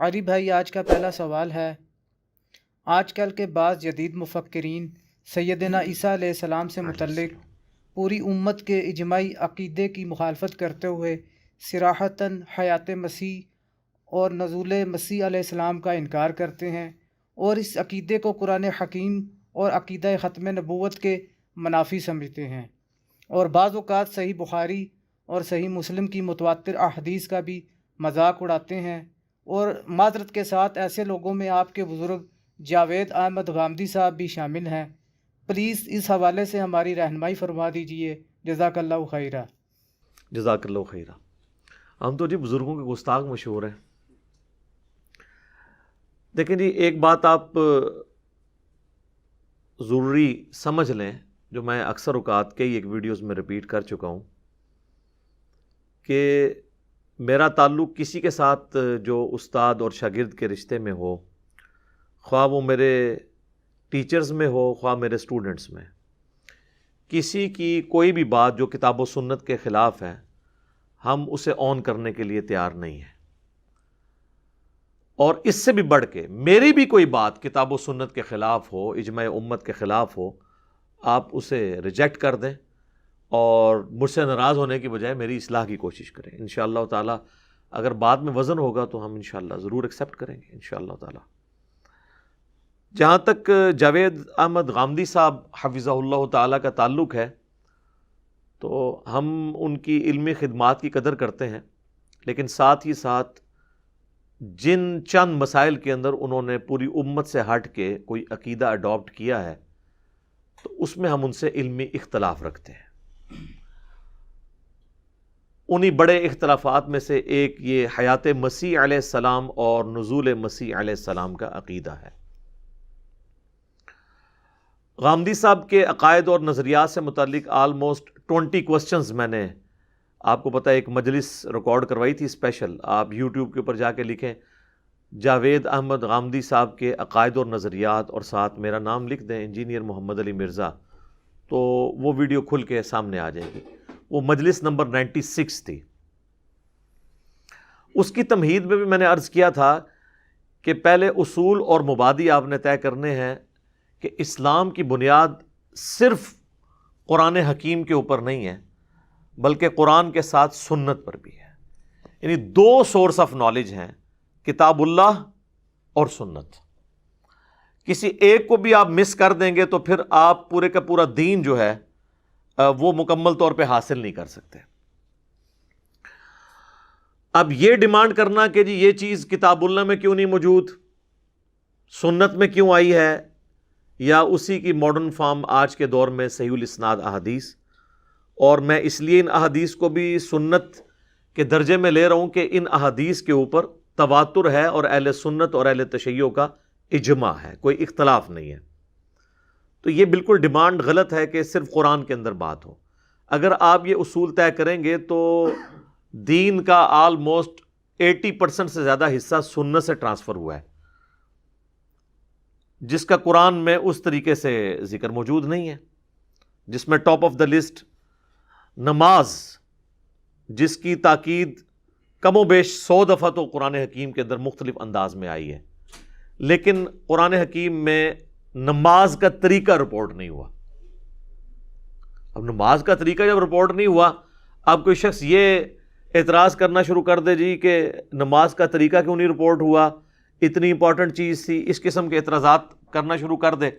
علی بھائی، آج کا پہلا سوال ہے، آج کل کے بعض جدید مفکرین سیدنا عیسیٰ علیہ السلام سے متعلق پوری امت کے اجماعی عقیدے کی مخالفت کرتے ہوئے صراحتاً حیات مسیح اور نزول مسیح علیہ السلام کا انکار کرتے ہیں، اور اس عقیدے کو قرآن حکیم اور عقیدہ ختم نبوت کے منافی سمجھتے ہیں، اور بعض اوقات صحیح بخاری اور صحیح مسلم کی متواتر احادیث کا بھی مذاق اڑاتے ہیں۔ اور معذرت کے ساتھ ایسے لوگوں میں آپ کے بزرگ جاوید احمد غامدی صاحب بھی شامل ہیں۔ پلیز اس حوالے سے ہماری رہنمائی فرما دیجئے، جزاک اللہ خیرہ۔ جزاک اللہ خیرہ۔ ہم تو جی بزرگوں کے گستاخ مشہور ہیں۔ دیکھیں جی، ایک بات آپ ضروری سمجھ لیں، جو میں اکثر اوقات کئی ایک ویڈیوز میں ریپیٹ کر چکا ہوں، کہ میرا تعلق کسی کے ساتھ جو استاد اور شاگرد کے رشتے میں ہو، خواہ وہ میرے ٹیچرز میں ہو خواہ میرے اسٹوڈنٹس میں، کسی کی کوئی بھی بات جو کتاب و سنت کے خلاف ہے، ہم اسے آن کرنے کے لیے تیار نہیں ہیں۔ اور اس سے بھی بڑھ کے میری بھی کوئی بات کتاب و سنت کے خلاف ہو، اجماع امت کے خلاف ہو، آپ اسے ریجیکٹ کر دیں اور مجھ سے ناراض ہونے کی بجائے میری اصلاح کی کوشش کریں۔ انشاءاللہ تعالی اگر بعد میں وزن ہوگا تو ہم انشاءاللہ ضرور ایکسیپٹ کریں گے انشاءاللہ تعالی۔ جہاں تک جاوید احمد غامدی صاحب حفظہ اللہ تعالی کا تعلق ہے، تو ہم ان کی علمی خدمات کی قدر کرتے ہیں، لیکن ساتھ ہی ساتھ جن چند مسائل کے اندر انہوں نے پوری امت سے ہٹ کے کوئی عقیدہ اڈاپٹ کیا ہے، تو اس میں ہم ان سے علمی اختلاف رکھتے ہیں۔ انہی بڑے اختلافات میں سے ایک یہ حیات مسیح علیہ السلام اور نزول مسیح علیہ السلام کا عقیدہ ہے۔ غامدی صاحب کے عقائد اور نظریات سے متعلق آلموسٹ 20 کوسچنز میں نے آپ کو پتہ ہے ایک مجلس ریکارڈ کروائی تھی اسپیشل۔ آپ یوٹیوب کے اوپر جا کے لکھیں جاوید احمد غامدی صاحب کے عقائد اور نظریات اور ساتھ میرا نام لکھ دیں انجینئر محمد علی مرزا، تو وہ ویڈیو کھل کے سامنے آ جائے گی۔ وہ مجلس نمبر 96 تھی۔ اس کی تمہید میں بھی میں نے عرض کیا تھا کہ پہلے اصول اور مبادی آپ نے طے کرنے ہیں کہ اسلام کی بنیاد صرف قرآن حکیم کے اوپر نہیں ہے، بلکہ قرآن کے ساتھ سنت پر بھی ہے۔ یعنی دو سورس آف نالج ہیں، کتاب اللہ اور سنت۔ کسی ایک کو بھی آپ مس کر دیں گے تو پھر آپ پورے کا پورا دین جو ہے وہ مکمل طور پہ حاصل نہیں کر سکتے۔ اب یہ ڈیمانڈ کرنا کہ جی یہ چیز کتاب اللہ میں کیوں نہیں موجود، سنت میں کیوں آئی ہے، یا اسی کی ماڈرن فارم آج کے دور میں صحیح الاسناد احادیث، اور میں اس لیے ان احادیث کو بھی سنت کے درجے میں لے رہا ہوں کہ ان احادیث کے اوپر تواتر ہے اور اہل سنت اور اہل تشیع کا اجماع ہے، کوئی اختلاف نہیں ہے۔ تو یہ بالکل ڈیمانڈ غلط ہے کہ صرف قرآن کے اندر بات ہو۔ اگر آپ یہ اصول طے کریں گے تو دین کا آلموسٹ 80% سے زیادہ حصہ سنت سے ٹرانسفر ہوا ہے، جس کا قرآن میں اس طریقے سے ذکر موجود نہیں ہے، جس میں ٹاپ آف دا لسٹ نماز، جس کی تاکید کم و بیش 100 دفعہ تو قرآن حکیم کے اندر مختلف انداز میں آئی ہے، لیکن قرآن حکیم میں نماز کا طریقہ رپورٹ نہیں ہوا۔ اب نماز کا طریقہ جب رپورٹ نہیں ہوا، اب کوئی شخص یہ اعتراض کرنا شروع کر دے جی کہ نماز کا طریقہ کیوں نہیں رپورٹ ہوا، اتنی امپورٹنٹ چیز تھی، اس قسم کے اعتراضات کرنا شروع کر دے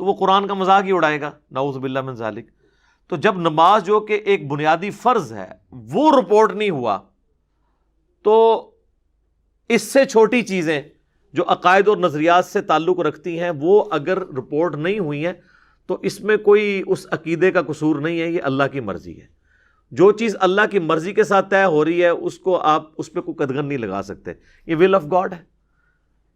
تو وہ قرآن کا مذاق ہی اڑائے گا، نعوذ باللہ من ذالک۔ تو جب نماز جو کہ ایک بنیادی فرض ہے وہ رپورٹ نہیں ہوا، تو اس سے چھوٹی چیزیں جو عقائد اور نظریات سے تعلق رکھتی ہیں وہ اگر رپورٹ نہیں ہوئی ہیں تو اس میں کوئی اس عقیدے کا قصور نہیں ہے، یہ اللہ کی مرضی ہے۔ جو چیز اللہ کی مرضی کے ساتھ طے ہو رہی ہے اس کو آپ اس پہ کوئی قدغن نہیں لگا سکتے، یہ ول آف گاڈ ہے۔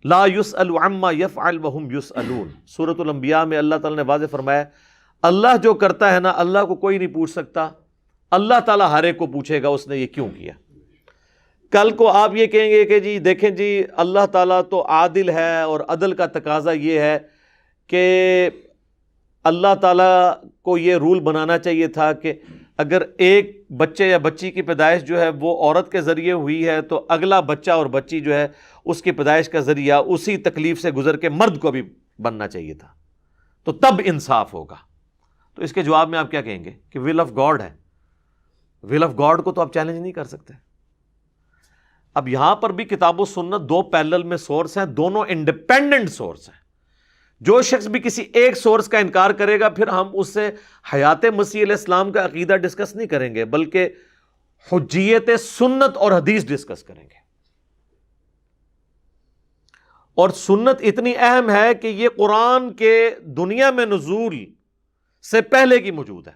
لا یسأل عما یفعل وہم یسألون، سورۃ الانبیاء میں اللہ تعالیٰ نے واضح فرمایا اللہ جو کرتا ہے نا، اللہ کو کوئی نہیں پوچھ سکتا، اللہ تعالیٰ ہر ایک کو پوچھے گا اس نے یہ کیوں کیا۔ کل کو آپ یہ کہیں گے کہ جی دیکھیں جی اللہ تعالیٰ تو عادل ہے، اور عدل کا تقاضا یہ ہے کہ اللہ تعالیٰ کو یہ رول بنانا چاہیے تھا کہ اگر ایک بچے یا بچی کی پیدائش جو ہے وہ عورت کے ذریعے ہوئی ہے تو اگلا بچہ اور بچی جو ہے اس کی پیدائش کا ذریعہ اسی تکلیف سے گزر کے مرد کو بھی بننا چاہیے تھا، تو تب انصاف ہوگا۔ تو اس کے جواب میں آپ کیا کہیں گے کہ ول آف گاڈ ہے، ول آف گاڈ کو تو آپ چیلنج نہیں کر سکتے۔ اب یہاں پر بھی کتاب و سنت دو پیرلل میں سورس ہیں، دونوں انڈیپینڈنٹ سورس ہیں۔ جو شخص بھی کسی ایک سورس کا انکار کرے گا پھر ہم اس سے حیات مسیح علیہ السلام کا عقیدہ ڈسکس نہیں کریں گے، بلکہ حجیت سنت اور حدیث ڈسکس کریں گے۔ اور سنت اتنی اہم ہے کہ یہ قرآن کے دنیا میں نزول سے پہلے کی موجود ہے،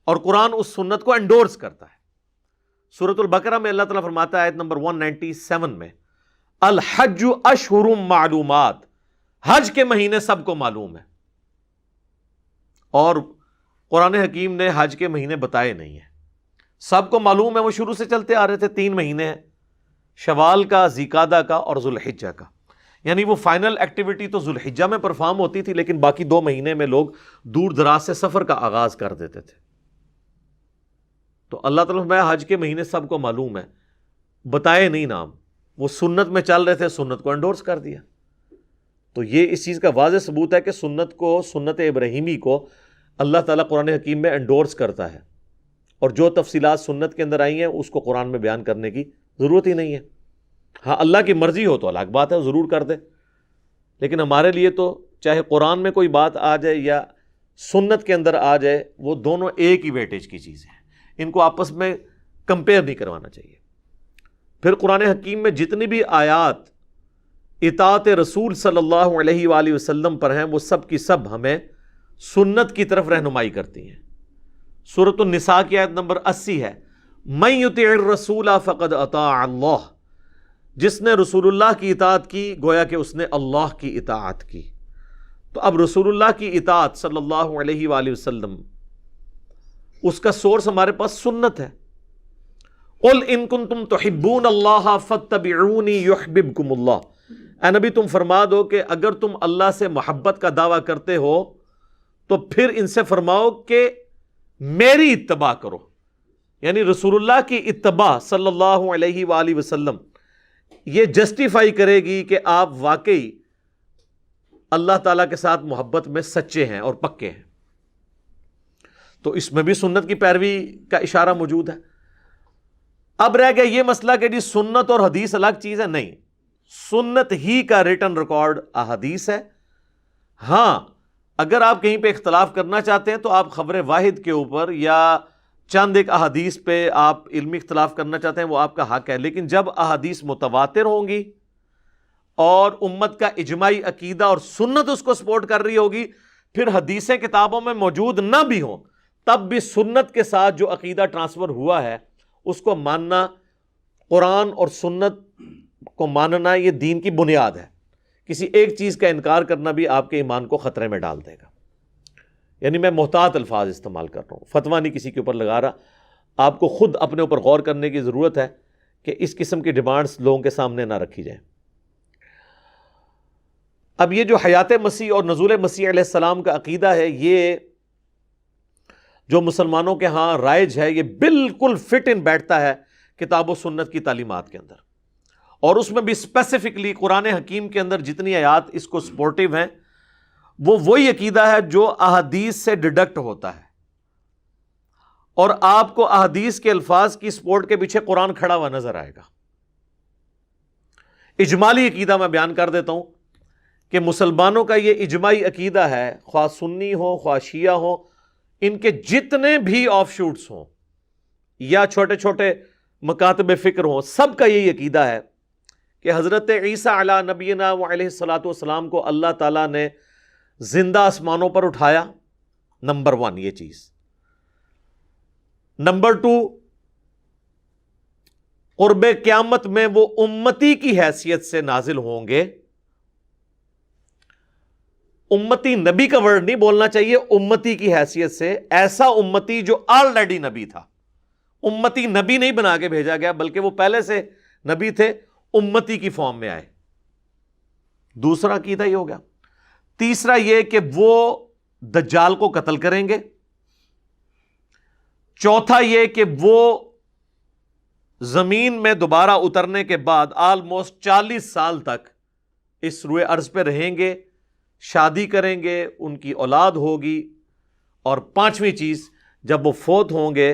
اور قرآن اس سنت کو انڈورس کرتا ہے۔ سورۃ البقرہ میں اللہ تعالیٰ فرماتا ہے آیت نمبر 197 میں، الحج اشہر معلومات، حج کے مہینے سب کو معلوم ہے، اور قرآن حکیم نے حج کے مہینے بتائے نہیں ہیں۔ سب کو معلوم ہے، وہ شروع سے چلتے آ رہے تھے، 3 مہینے ہیں، شوال کا، ذیقعدہ کا اور ذوالحجہ کا، یعنی وہ فائنل ایکٹیویٹی تو ذوالحجہ میں پرفارم ہوتی تھی، لیکن باقی 2 مہینے میں لوگ دور دراز سے سفر کا آغاز کر دیتے تھے۔ تو اللہ تعالیٰ میں حج کے مہینے سب کو معلوم ہے، بتائے نہیں نام، وہ سنت میں چل رہے تھے، سنت کو انڈورس کر دیا۔ تو یہ اس چیز کا واضح ثبوت ہے کہ سنت کو، سنت ابراہیمی کو اللہ تعالیٰ قرآن حکیم میں انڈورس کرتا ہے، اور جو تفصیلات سنت کے اندر آئی ہیں اس کو قرآن میں بیان کرنے کی ضرورت ہی نہیں ہے۔ ہاں اللہ کی مرضی ہو تو الگ بات ہے، ضرور کر دے، لیکن ہمارے لیے تو چاہے قرآن میں کوئی بات آ جائے یا سنت کے اندر آ جائے، وہ دونوں ایک ہی ویٹیج کی چیزیں ہیں، ان کو آپس میں کمپیئر نہیں کروانا چاہیے۔ پھر قرآن حکیم میں جتنی بھی آیات اطاعت رسول صلی اللہ علیہ وآلہ وسلم پر ہیں، وہ سب کی سب ہمیں سنت کی طرف رہنمائی کرتی ہیں۔ سورۃ النساء کی آیت نمبر 80 ہے، من یطع الرسول فقد اطاع اللہ، جس نے رسول اللہ کی اطاعت کی گویا کہ اس نے اللہ کی اطاعت کی۔ تو اب رسول اللہ کی اطاعت صلی اللہ علیہ وآلہ وسلم، اس کا سورس ہمارے پاس سنت ہے۔ قل ان کنتم تحبون اللہ فاتبعونی یحببکم اللہ، اے نبی تم فرما دو کہ اگر تم اللہ سے محبت کا دعویٰ کرتے ہو تو پھر ان سے فرماؤ کہ میری اتباع کرو، یعنی رسول اللہ کی اتباع صلی اللہ علیہ وآلہ وسلم یہ جسٹیفائی کرے گی کہ آپ واقعی اللہ تعالیٰ کے ساتھ محبت میں سچے ہیں اور پکے ہیں۔ تو اس میں بھی سنت کی پیروی کا اشارہ موجود ہے۔ اب رہ گیا یہ مسئلہ کہ جی سنت اور حدیث الگ چیز ہے، نہیں، سنت ہی کا ریٹن ریکارڈ احادیث ہے۔ ہاں اگر آپ کہیں پہ اختلاف کرنا چاہتے ہیں تو آپ خبر واحد کے اوپر یا چند ایک احادیث پہ آپ علمی اختلاف کرنا چاہتے ہیں، وہ آپ کا حق ہے، لیکن جب احادیث متواتر ہوں گی اور امت کا اجماعی عقیدہ اور سنت اس کو سپورٹ کر رہی ہوگی، پھر حدیثیں کتابوں میں موجود نہ بھی ہوں تب بھی سنت کے ساتھ جو عقیدہ ٹرانسفر ہوا ہے اس کو ماننا، قرآن اور سنت کو ماننا، یہ دین کی بنیاد ہے۔ کسی ایک چیز کا انکار کرنا بھی آپ کے ایمان کو خطرے میں ڈال دے گا۔ یعنی میں محتاط الفاظ استعمال کر رہا ہوں، فتویٰ نہیں کسی کے اوپر لگا رہا، آپ کو خود اپنے اوپر غور کرنے کی ضرورت ہے کہ اس قسم کی ڈیمانڈز لوگوں کے سامنے نہ رکھی جائیں۔ اب یہ جو حیات مسیح اور نزول مسیح علیہ السلام کا عقیدہ ہے، یہ جو مسلمانوں کے ہاں رائج ہے، یہ بالکل فٹ ان بیٹھتا ہے کتاب و سنت کی تعلیمات کے اندر، اور اس میں بھی اسپیسیفکلی قرآن حکیم کے اندر جتنی آیات اس کو سپورٹیو ہیں، وہ وہی عقیدہ ہے جو احادیث سے ڈیڈکٹ ہوتا ہے، اور آپ کو احادیث کے الفاظ کی سپورٹ کے پیچھے قرآن کھڑا ہوا نظر آئے گا۔ اجمالی عقیدہ میں بیان کر دیتا ہوں کہ مسلمانوں کا یہ اجماعی عقیدہ ہے، خواہ سنی ہو خواہ شیعہ ہو، ان کے جتنے بھی آف شوٹس ہوں یا چھوٹے چھوٹے مکاتب فکر ہوں، سب کا یہی عقیدہ ہے کہ حضرت عیسیٰ علی نبینا وعلیہ الصلاۃ والسلام کو اللہ تعالیٰ نے زندہ آسمانوں پر اٹھایا، نمبر 1 یہ چیز۔ نمبر 2، قرب قیامت میں وہ امتی کی حیثیت سے نازل ہوں گے۔ امتی نبی کا ورڈ نہیں بولنا چاہیے، امتی کی حیثیت سے، ایسا امتی جو آلریڈی نبی تھا۔ امتی نبی نہیں بنا کے بھیجا گیا، بلکہ وہ پہلے سے نبی تھے، امتی کی فارم میں آئے۔ دوسرا عقیدہ یہ ہو گیا۔ تیسرا یہ کہ وہ دجال کو قتل کریں گے، چوتھا یہ کہ وہ زمین میں دوبارہ اترنے کے بعد آلموسٹ 40 سال تک اس روئے ارض پہ رہیں گے، شادی کریں گے، ان کی اولاد ہوگی، اور پانچویں چیز، جب وہ فوت ہوں گے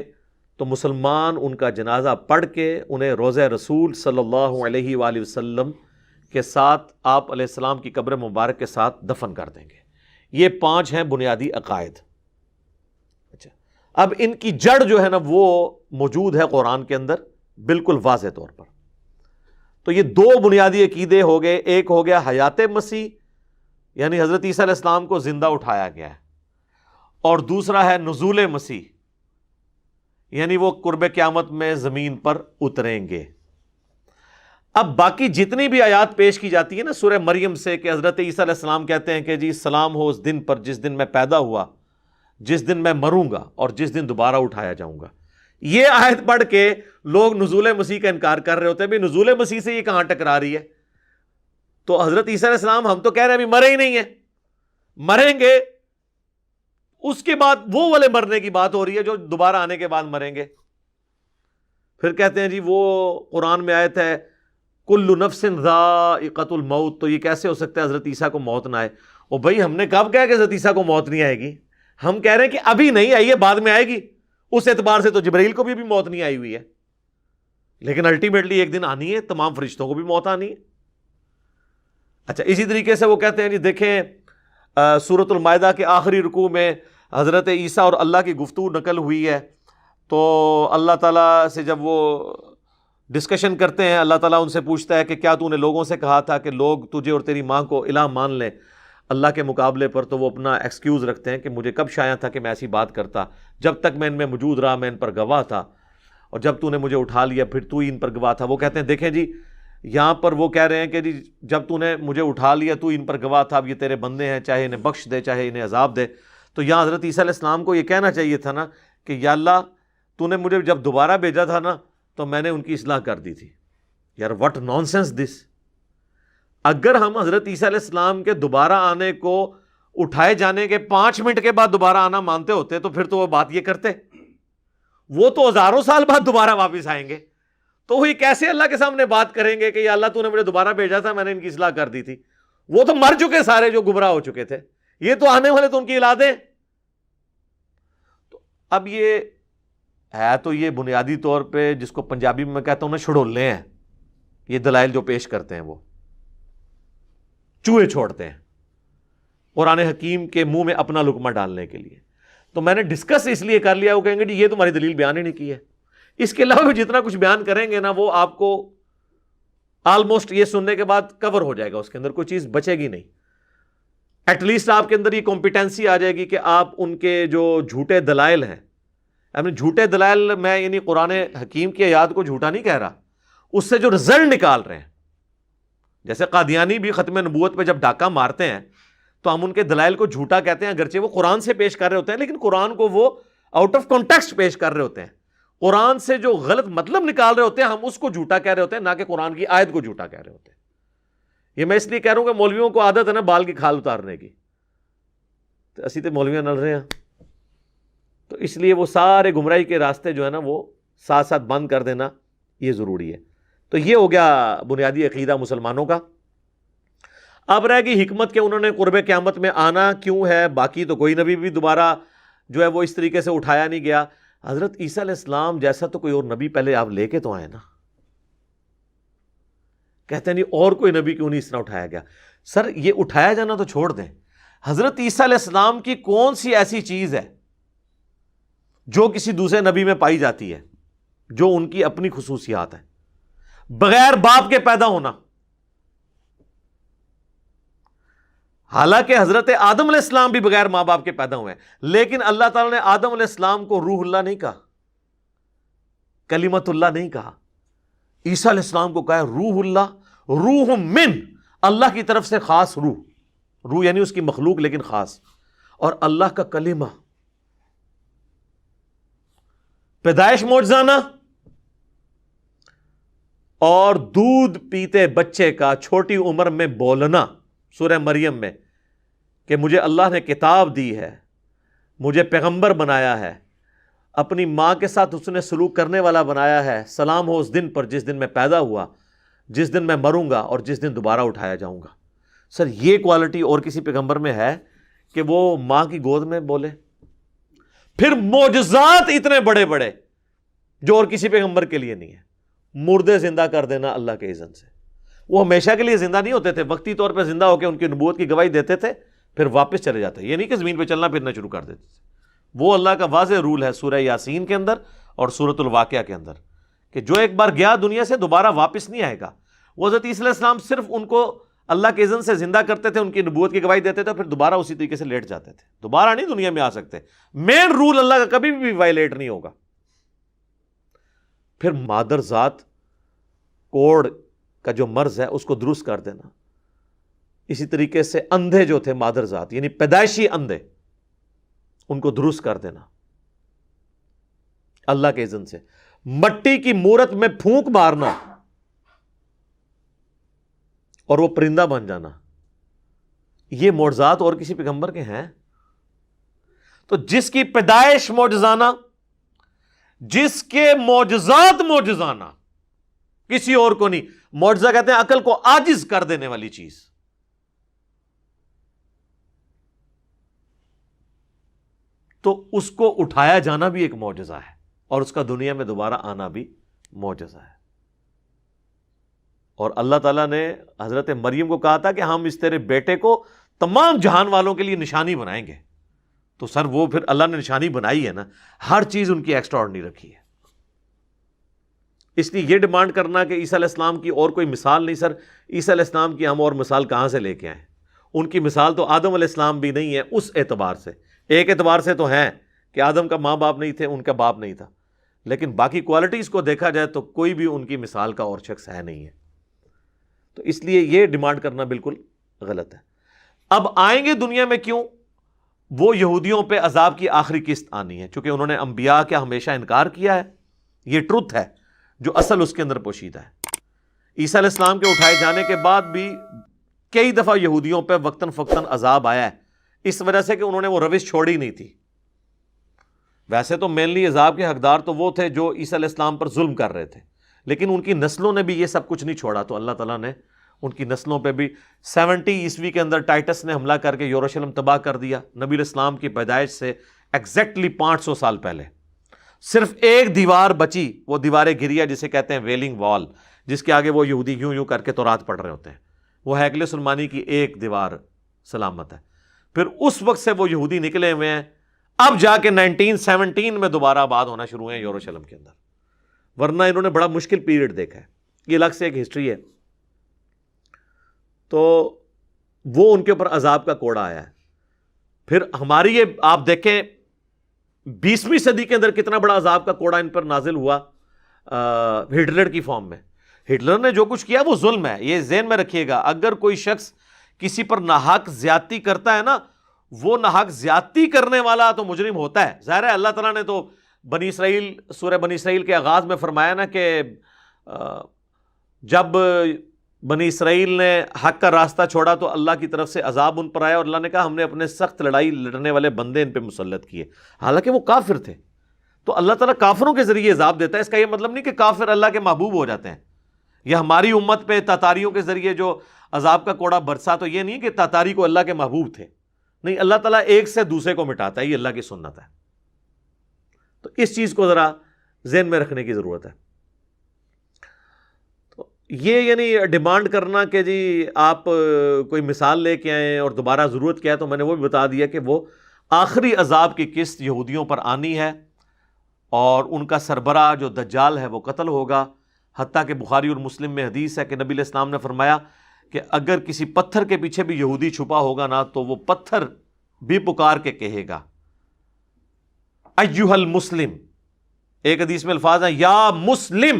تو مسلمان ان کا جنازہ پڑھ کے انہیں روضہ رسول صلی اللہ علیہ وآلہ وسلم کے ساتھ آپ علیہ السلام کی قبر مبارک کے ساتھ دفن کر دیں گے۔ یہ 5 ہیں بنیادی عقائد۔ اچھا، اب ان کی جڑ جو ہے نا وہ موجود ہے قرآن کے اندر بالکل واضح طور پر۔ تو یہ 2 بنیادی عقیدے ہو گئے، ایک ہو گیا حیات مسیح، یعنی حضرت عیسیٰ علیہ السلام کو زندہ اٹھایا گیا ہے، اور دوسرا ہے نزول مسیح، یعنی وہ قرب قیامت میں زمین پر اتریں گے۔ اب باقی جتنی بھی آیات پیش کی جاتی ہے نا سورہ مریم سے، کہ حضرت عیسیٰ علیہ السلام کہتے ہیں کہ جی سلام ہو اس دن پر جس دن میں پیدا ہوا، جس دن میں مروں گا اور جس دن دوبارہ اٹھایا جاؤں گا، یہ آیت پڑھ کے لوگ نزول مسیح کا انکار کر رہے ہوتے ہیں۔ بھی نزول مسیح سے یہ کہاں ٹکرا رہی ہے؟ تو حضرت عیسیٰ علیہ السلام ہم تو کہہ رہے ہیں ابھی مرے ہی نہیں ہیں، مریں گے، اس کے بعد وہ والے مرنے کی بات ہو رہی ہے جو دوبارہ آنے کے بعد مریں گے۔ پھر کہتے ہیں جی وہ قرآن میں آیت ہے کل نفس ذائقۃ الموت، تو یہ کیسے ہو سکتا ہے حضرت عیسیٰ کو موت نہ آئے؟ او بھائی ہم نے کب کہا کہ حضرت عیسیٰ کو موت نہیں آئے گی؟ ہم کہہ رہے ہیں کہ ابھی نہیں آئی ہے، بعد میں آئے گی۔ اس اعتبار سے تو جبرائیل کو بھی موت نہیں آئی ہوئی ہے، لیکن الٹیمیٹلی ایک دن آنی ہے، تمام فرشتوں کو بھی موت آنی ہے۔ اچھا، اسی طریقے سے وہ کہتے ہیں جی دیکھیں سورۃ المائدہ کے آخری رکوع میں حضرت عیسیٰ اور اللہ کی گفتگو نقل ہوئی ہے، تو اللہ تعالیٰ سے جب وہ ڈسکشن کرتے ہیں، اللہ تعالیٰ ان سے پوچھتا ہے کہ کیا تو نے لوگوں سے کہا تھا کہ لوگ تجھے اور تیری ماں کو الہ مان لیں اللہ کے مقابلے پر؟ تو وہ اپنا ایکسکیوز رکھتے ہیں کہ مجھے کب شایع تھا کہ میں ایسی بات کرتا، جب تک میں ان میں موجود رہا میں ان پر گواہ تھا، اور جب تو نے مجھے اٹھا لیا پھر تو ہی ان پر گواہ تھا۔ وہ کہتے ہیں دیکھیں جی یہاں پر وہ کہہ رہے ہیں کہ جی جب تو نے مجھے اٹھا لیا تو ان پر گواہ تھا، اب یہ تیرے بندے ہیں، چاہے انہیں بخش دے چاہے انہیں عذاب دے۔ تو یہاں حضرت عیسیٰ علیہ السلام کو یہ کہنا چاہیے تھا نا کہ یا اللہ تو نے مجھے جب دوبارہ بھیجا تھا نا تو میں نے ان کی اصلاح کر دی تھی۔ یار واٹ نانسنس دس! اگر ہم حضرت عیسیٰ علیہ السلام کے دوبارہ آنے کو اٹھائے جانے کے 5 منٹ کے بعد دوبارہ آنا مانتے ہوتے تو پھر تو وہ بات یہ کرتے، وہ تو ہزاروں سال بعد دوبارہ واپس آئیں گے، تو وہ کیسے اللہ کے سامنے بات کریں گے کہ یا اللہ تو نے مجھے دوبارہ بھیجا تھا میں نے ان کی اصلاح کر دی تھی؟ وہ تو مر چکے سارے جو گمراہ ہو چکے تھے، یہ تو آنے والے تو ان کی اولادیں۔ تو اب یہ ہے تو یہ بنیادی طور پہ جس کو پنجابی میں کہتا ہوں نا چھڑولے ہیں، یہ دلائل جو پیش کرتے ہیں وہ چوہے چھوڑتے ہیں قرآن حکیم کے منہ میں اپنا لقمہ ڈالنے کے لیے۔ تو میں نے ڈسکس اس لیے کر لیا، وہ کہیں گے جی یہ تمہاری دلیل بیان ہی نہیں کی ہے۔ اس کے علاوہ بھی جتنا کچھ بیان کریں گے نا وہ آپ کو آلموسٹ یہ سننے کے بعد کور ہو جائے گا، اس کے اندر کوئی چیز بچے گی نہیں۔ ایٹ لیسٹ آپ کے اندر یہ کمپیٹنسی آ جائے گی کہ آپ ان کے جو جھوٹے دلائل ہیں، یعنی جھوٹے دلائل میں یعنی قرآن حکیم کی آیات کو جھوٹا نہیں کہہ رہا، اس سے جو رزلٹ نکال رہے ہیں، جیسے قادیانی بھی ختم نبوت پہ جب ڈاکہ مارتے ہیں تو ہم ان کے دلائل کو جھوٹا کہتے ہیں، اگرچہ وہ قرآن سے پیش کر رہے ہوتے ہیں لیکن قرآن کو وہ آؤٹ آف کانٹیکسٹ پیش کر رہے ہوتے ہیں، قرآن سے جو غلط مطلب نکال رہے ہوتے ہیں ہم اس کو جھوٹا کہہ رہے ہوتے ہیں، نہ کہ قرآن کی آیت کو جھوٹا کہہ رہے ہوتے ہیں۔ یہ میں اس لیے کہہ رہا ہوں کہ مولویوں کو عادت ہے نا بال کی کھال اتارنے کی، تو اسی تے مولویاں نل رہے ہیں، تو اس لیے وہ سارے گمراہی کے راستے جو ہے نا وہ ساتھ ساتھ بند کر دینا یہ ضروری ہے۔ تو یہ ہو گیا بنیادی عقیدہ مسلمانوں کا۔ اب رہ گئی حکمت کہ انہوں نے قرب قیامت میں آنا کیوں ہے، باقی تو کوئی نبی بھی دوبارہ جو ہے وہ اس طریقے سے اٹھایا نہیں گیا۔ حضرت عیسیٰ علیہ السلام جیسا تو کوئی اور نبی پہلے آپ لے کے تو آئے نا، کہتے ہیں نہیں اور کوئی نبی کیوں نہیں اس طرح اٹھایا گیا؟ سر یہ اٹھایا جانا تو چھوڑ دیں، حضرت عیسیٰ علیہ السلام کی کون سی ایسی چیز ہے جو کسی دوسرے نبی میں پائی جاتی ہے جو ان کی اپنی خصوصیات ہے؟ بغیر باپ کے پیدا ہونا، حالانکہ حضرت آدم علیہ السلام بھی بغیر ماں باپ کے پیدا ہوئے ہیں، لیکن اللہ تعالیٰ نے آدم علیہ السلام کو روح اللہ نہیں کہا، کلمت اللہ نہیں کہا، عیسیٰ علیہ السلام کو کہا روح اللہ، روح من اللہ کی طرف سے خاص روح، روح یعنی اس کی مخلوق لیکن خاص، اور اللہ کا کلمہ، پیدائش معجزانہ، اور دودھ پیتے بچے کا چھوٹی عمر میں بولنا سورہ مریم میں کہ مجھے اللہ نے کتاب دی ہے، مجھے پیغمبر بنایا ہے، اپنی ماں کے ساتھ اس نے سلوک کرنے والا بنایا ہے، سلام ہو اس دن پر جس دن میں پیدا ہوا، جس دن میں مروں گا اور جس دن دوبارہ اٹھایا جاؤں گا۔ سر یہ کوالٹی اور کسی پیغمبر میں ہے کہ وہ ماں کی گود میں بولے؟ پھر معجزات اتنے بڑے بڑے جو اور کسی پیغمبر کے لیے نہیں ہے، مردے زندہ کر دینا اللہ کے اذن سے۔ وہ ہمیشہ کے لیے زندہ نہیں ہوتے تھے، وقتی طور پہ زندہ ہو کے ان کی نبوت کی گواہی دیتے تھے، پھر واپس چلے جاتے۔ یہ نہیں کہ زمین پہ چلنا پھرنا شروع کر دیتے تھے۔ وہ اللہ کا واضح رول ہے سورہ یاسین کے اندر اور سورۃ الواقعہ کے اندر کہ جو ایک بار گیا دنیا سے دوبارہ واپس نہیں آئے گا۔ وہ حضرت عیسیٰ علیہ السلام صرف ان کو اللہ کے اذن سے زندہ کرتے تھے، ان کی نبوت کی گواہی دیتے تھے، پھر دوبارہ اسی طریقے سے لیٹ جاتے تھے، دوبارہ نہیں دنیا میں آ سکتے۔ مین رول اللہ کا کبھی بھی وائلیٹ نہیں ہوگا۔ پھر مادر ذات کوڑ کا جو مرض ہے اس کو درست کر دینا۔ اسی طریقے سے اندھے جو تھے مادر ذات یعنی پیدائشی اندھے، ان کو درست کر دینا اللہ کے اذن سے۔ مٹی کی مورت میں پھونک مارنا اور وہ پرندہ بن جانا، یہ معجزات اور کسی پیغمبر کے ہیں؟ تو جس کی پیدائش معجزانہ، جس کے معجزات معجزانہ، کسی اور کو نہیں۔ معجزہ کہتے ہیں عقل کو عاجز کر دینے والی چیز۔ تو اس کو اٹھایا جانا بھی ایک معجزہ ہے اور اس کا دنیا میں دوبارہ آنا بھی معجزہ ہے۔ اور اللہ تعالیٰ نے حضرت مریم کو کہا تھا کہ ہم اس تیرے بیٹے کو تمام جہان والوں کے لیے نشانی بنائیں گے۔ تو سر وہ پھر اللہ نے نشانی بنائی ہے نا، ہر چیز ان کی ایکسٹرا آرڈنری رکھی ہے۔ اس لیے یہ ڈیمانڈ کرنا کہ عیسیٰ علیہ السلام کی اور کوئی مثال نہیں، سر عیسیٰ علیہ السلام کی ہم اور مثال کہاں سے لے کے آئیں؟ ان کی مثال تو آدم علیہ السلام بھی نہیں ہے اس اعتبار سے۔ ایک اعتبار سے تو ہیں کہ آدم کا ماں باپ نہیں تھے، ان کا باپ نہیں تھا، لیکن باقی کوالٹیز کو دیکھا جائے تو کوئی بھی ان کی مثال کا اور شخص ہے نہیں ہے۔ تو اس لیے یہ ڈیمانڈ کرنا بالکل غلط ہے۔ اب آئیں گے دنیا میں کیوں؟ وہ یہودیوں پہ عذاب کی آخری قسط آنی ہے، چونکہ انہوں نے انبیاء کا ہمیشہ انکار کیا ہے۔ یہ ٹروتھ ہے جو اصل اس کے اندر پوشیدہ ہے۔ عیسیٰ علیہ السلام کے اٹھائے جانے کے بعد بھی کئی دفعہ یہودیوں پہ وقتاً فوقتاً عذاب آیا ہے، اس وجہ سے کہ انہوں نے وہ روش چھوڑی نہیں تھی۔ ویسے تو مینلی عذاب کے حقدار تو وہ تھے جو عیسیٰ علیہ السلام پر ظلم کر رہے تھے، لیکن ان کی نسلوں نے بھی یہ سب کچھ نہیں چھوڑا، تو اللہ تعالیٰ نے ان کی نسلوں پہ بھی 70 عیسوی کے اندر ٹائٹس نے حملہ کر کے یروشلم تباہ کر دیا۔ نبی علیہ السلام کی پیدائش سے ایگزیکٹلی 500 سال پہلے صرف ایک دیوار بچی، وہ دیوار گریا جسے کہتے ہیں ویلنگ وال، جس کے آگے وہ یہودی یوں یوں کر کے تورات پڑھ رہے ہوتے ہیں، وہ ہیکل سلمانی کی ایک دیوار سلامت ہے۔ پھر اس وقت سے وہ یہودی نکلے ہوئے ہیں، اب جا کے 1917 میں دوبارہ آباد ہونا شروع ہوئے ہیں یروشلم کے اندر، ورنہ انہوں نے بڑا مشکل پیریڈ دیکھا ہے۔ یہ الگ سے ایک ہسٹری ہے۔ تو وہ ان کے اوپر عذاب کا کوڑا آیا ہے۔ پھر ہماری یہ آپ دیکھیں 20ویں صدی کے اندر کتنا بڑا عذاب کا کوڑا ان پر نازل ہوا ہٹلر کی فارم میں۔ ہٹلر نے جو کچھ کیا وہ ظلم ہے، یہ ذہن میں رکھیے گا۔ اگر کوئی شخص کسی پر ناحق زیادتی کرتا ہے نا، وہ ناحق زیادتی کرنے والا تو مجرم ہوتا ہے۔ ظاہر ہے اللہ تعالیٰ نے تو بنی اسرائیل، سورہ بنی اسرائیل کے آغاز میں فرمایا نا کہ جب بنی اسرائیل نے حق کا راستہ چھوڑا تو اللہ کی طرف سے عذاب ان پر آیا، اور اللہ نے کہا ہم نے اپنے سخت لڑائی لڑنے والے بندے ان پہ مسلط کیے، حالانکہ وہ کافر تھے۔ تو اللہ تعالیٰ کافروں کے ذریعے عذاب دیتا ہے، اس کا یہ مطلب نہیں کہ کافر اللہ کے محبوب ہو جاتے ہیں۔ یا ہماری امت پہ تاتاریوں کے ذریعے جو عذاب کا کوڑا برسا، تو یہ نہیں کہ تاتاری کو اللہ کے محبوب تھے، نہیں، اللہ تعالیٰ ایک سے دوسرے کو مٹاتا ہے، یہ اللہ کی سنت ہے۔ تو اس چیز کو ذرا ذہن میں رکھنے کی ضرورت ہے۔ تو یہ یعنی ڈیمانڈ کرنا کہ جی آپ کوئی مثال لے کے آئیں اور دوبارہ ضرورت کیا ہے، تو میں نے وہ بھی بتا دیا کہ وہ آخری عذاب کی قسط یہودیوں پر آنی ہے، اور ان کا سربراہ جو دجال ہے وہ قتل ہوگا۔ حتیٰ کہ بخاری اور مسلم میں حدیث ہے کہ نبی علیہ السلام نے فرمایا کہ اگر کسی پتھر کے پیچھے بھی یہودی چھپا ہوگا نا، تو وہ پتھر بھی پکار کے کہے گا ایھا المسلم، ایک حدیث میں الفاظ ہیں یا مسلم،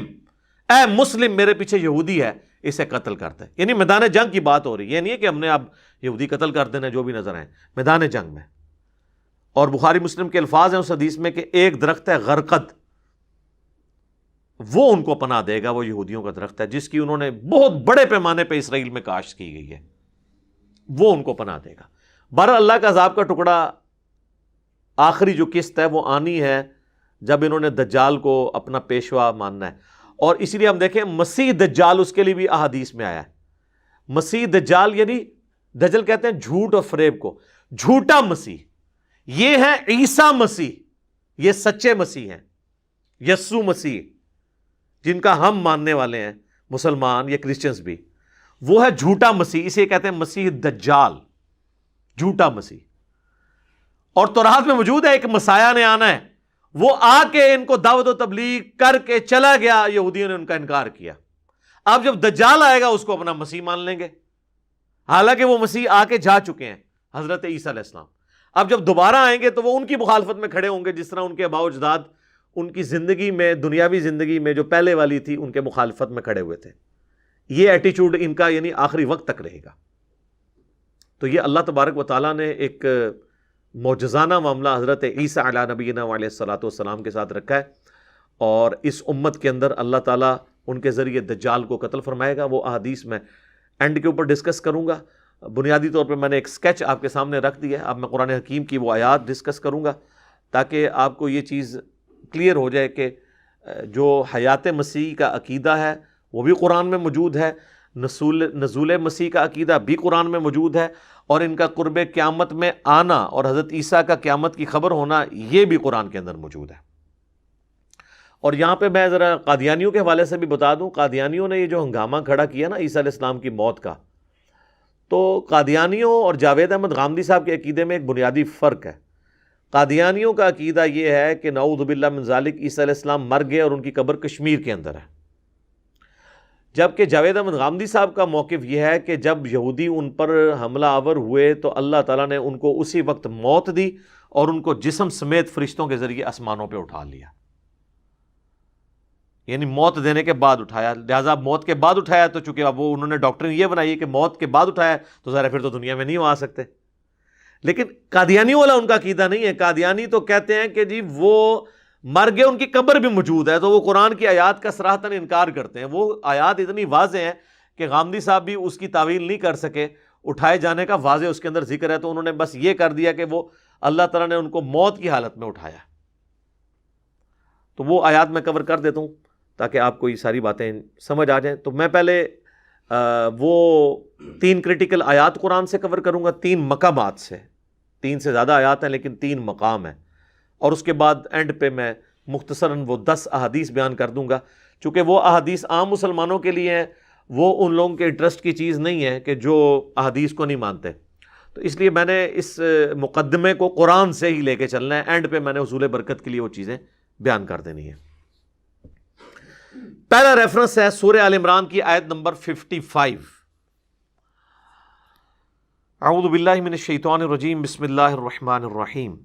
اے مسلم میرے پیچھے یہودی ہے، اسے قتل کرتے ہیں۔ یعنی میدان جنگ کی بات ہو رہی ہے، یہ نہیں ہے کہ ہم نے اب یہودی قتل کر دینا جو بھی نظر آئیں، میدان جنگ میں۔ اور بخاری مسلم کے الفاظ ہیں اس حدیث میں کہ ایک درخت ہے غرقد، وہ ان کو پناہ دے گا، وہ یہودیوں کا درخت ہے جس کی انہوں نے بہت بڑے پیمانے پہ اسرائیل میں کاشت کی گئی ہے، وہ ان کو پناہ دے گا۔ بہرحال اللہ کا عذاب کا ٹکڑا آخری جو قسط ہے وہ آنی ہے جب انہوں نے دجال کو اپنا پیشوا ماننا ہے. اور اسی لیے ہم دیکھیں مسیح دجال، اس کے لیے بھی احادیث میں آیا ہے. مسیح دجال یعنی دجل کہتے ہیں جھوٹ اور فریب کو، جھوٹا مسیح. یہ ہے عیسیٰ مسیح، یہ سچے مسیح ہیں. یسوع مسیح جن کا ہم ماننے والے ہیں مسلمان یا کرسچنز بھی، وہ ہے جھوٹا مسیح. اسے کہتے ہیں مسیح دجال، جھوٹا مسیح. اور تورات میں موجود ہے ایک مسیح نے آنا ہے، وہ آ کے ان کو دعوت و تبلیغ کر کے چلا گیا، یہودیوں نے ان کا انکار کیا. اب جب دجال آئے گا اس کو اپنا مسیح مان لیں گے، حالانکہ وہ مسیح آ کے جا چکے ہیں، حضرت عیسیٰ علیہ السلام. اب جب دوبارہ آئیں گے تو وہ ان کی مخالفت میں کھڑے ہوں گے، جس طرح ان کے آباء و اجداد ان کی زندگی میں، دنیاوی زندگی میں جو پہلے والی تھی، ان کے مخالفت میں کھڑے ہوئے تھے. یہ ایٹیچیوڈ ان کا یعنی آخری وقت تک رہے گا. تو یہ اللہ تبارک و تعالیٰ نے ایک معجزانہ معاملہ حضرت عیسیٰ علیہ نبینا علیہ الصلوۃ والسلام کے ساتھ رکھا ہے، اور اس امت کے اندر اللہ تعالیٰ ان کے ذریعے دجال کو قتل فرمائے گا. وہ احادیث میں اینڈ کے اوپر ڈسکس کروں گا. بنیادی طور پہ میں نے ایک سکیچ آپ کے سامنے رکھ دیا ہے. اب میں قرآن حکیم کی وہ آیات ڈسکس کروں گا تاکہ آپ کو یہ چیز کلیئر ہو جائے کہ جو حیات مسیح کا عقیدہ ہے وہ بھی قرآن میں موجود ہے، نزول مسیح کا عقیدہ بھی قرآن میں موجود ہے، اور ان کا قرب قیامت میں آنا اور حضرت عیسیٰ کا قیامت کی خبر ہونا یہ بھی قرآن کے اندر موجود ہے. اور یہاں پہ میں ذرا قادیانیوں کے حوالے سے بھی بتا دوں، قادیانیوں نے یہ جو ہنگامہ کھڑا کیا نا عیسیٰ علیہ السلام کی موت کا، تو قادیانیوں اور جاوید احمد غامدی صاحب کے عقیدے میں ایک بنیادی فرق ہے. قادیانیوں کا عقیدہ یہ ہے کہ نعوذ باللہ من ذالک عیسیٰ علیہ السلام مر گئے اور ان کی قبر کشمیر کے اندر ہے، جبکہ جاوید احمد غامدی صاحب کا موقف یہ ہے کہ جب یہودی ان پر حملہ آور ہوئے تو اللہ تعالیٰ نے ان کو اسی وقت موت دی اور ان کو جسم سمیت فرشتوں کے ذریعے آسمانوں پہ اٹھا لیا. یعنی موت دینے کے بعد اٹھایا، لہٰذا موت کے بعد اٹھایا تو چونکہ اب وہ انہوں نے ڈاکٹرین یہ بنائی ہے کہ موت کے بعد اٹھایا تو ظاہر پھر تو دنیا میں نہیں آ سکتے. لیکن قادیانیوں والا ان کا عقیدہ نہیں ہے. قادیانی تو کہتے ہیں کہ جی وہ مر گئے، ان کی قبر بھی موجود ہے، تو وہ قرآن کی آیات کا صراحتاً انکار کرتے ہیں. وہ آیات اتنی واضح ہیں کہ غامدی صاحب بھی اس کی تعویل نہیں کر سکے. اٹھائے جانے کا واضح اس کے اندر ذکر ہے، تو انہوں نے بس یہ کر دیا کہ وہ اللہ تعالیٰ نے ان کو موت کی حالت میں اٹھایا. تو وہ آیات میں کور کر دیتا ہوں تاکہ آپ کو یہ ساری باتیں سمجھ آ جائیں. تو میں پہلے وہ 3 کریٹیکل آیات قرآن سے کور کروں گا، 3 مقامات سے. 3 سے زیادہ آیات ہیں لیکن 3 مقام ہیں، اور اس کے بعد اینڈ پہ میں مختصراً وہ 10 احادیث بیان کر دوں گا. چونکہ وہ احادیث عام مسلمانوں کے لیے ہیں، وہ ان لوگوں کے انٹرسٹ کی چیز نہیں ہے کہ جو احادیث کو نہیں مانتے. تو اس لیے میں نے اس مقدمے کو قرآن سے ہی لے کے چلنا ہے، اینڈ پہ میں نے حصول برکت کے لیے وہ چیزیں بیان کر دینی ہے. پہلا ریفرنس ہے سورہ آل عمران کی آیت نمبر 55. اعوذ باللہ من الشیطان الرجیم، بسم اللہ الرحمن الرحیم.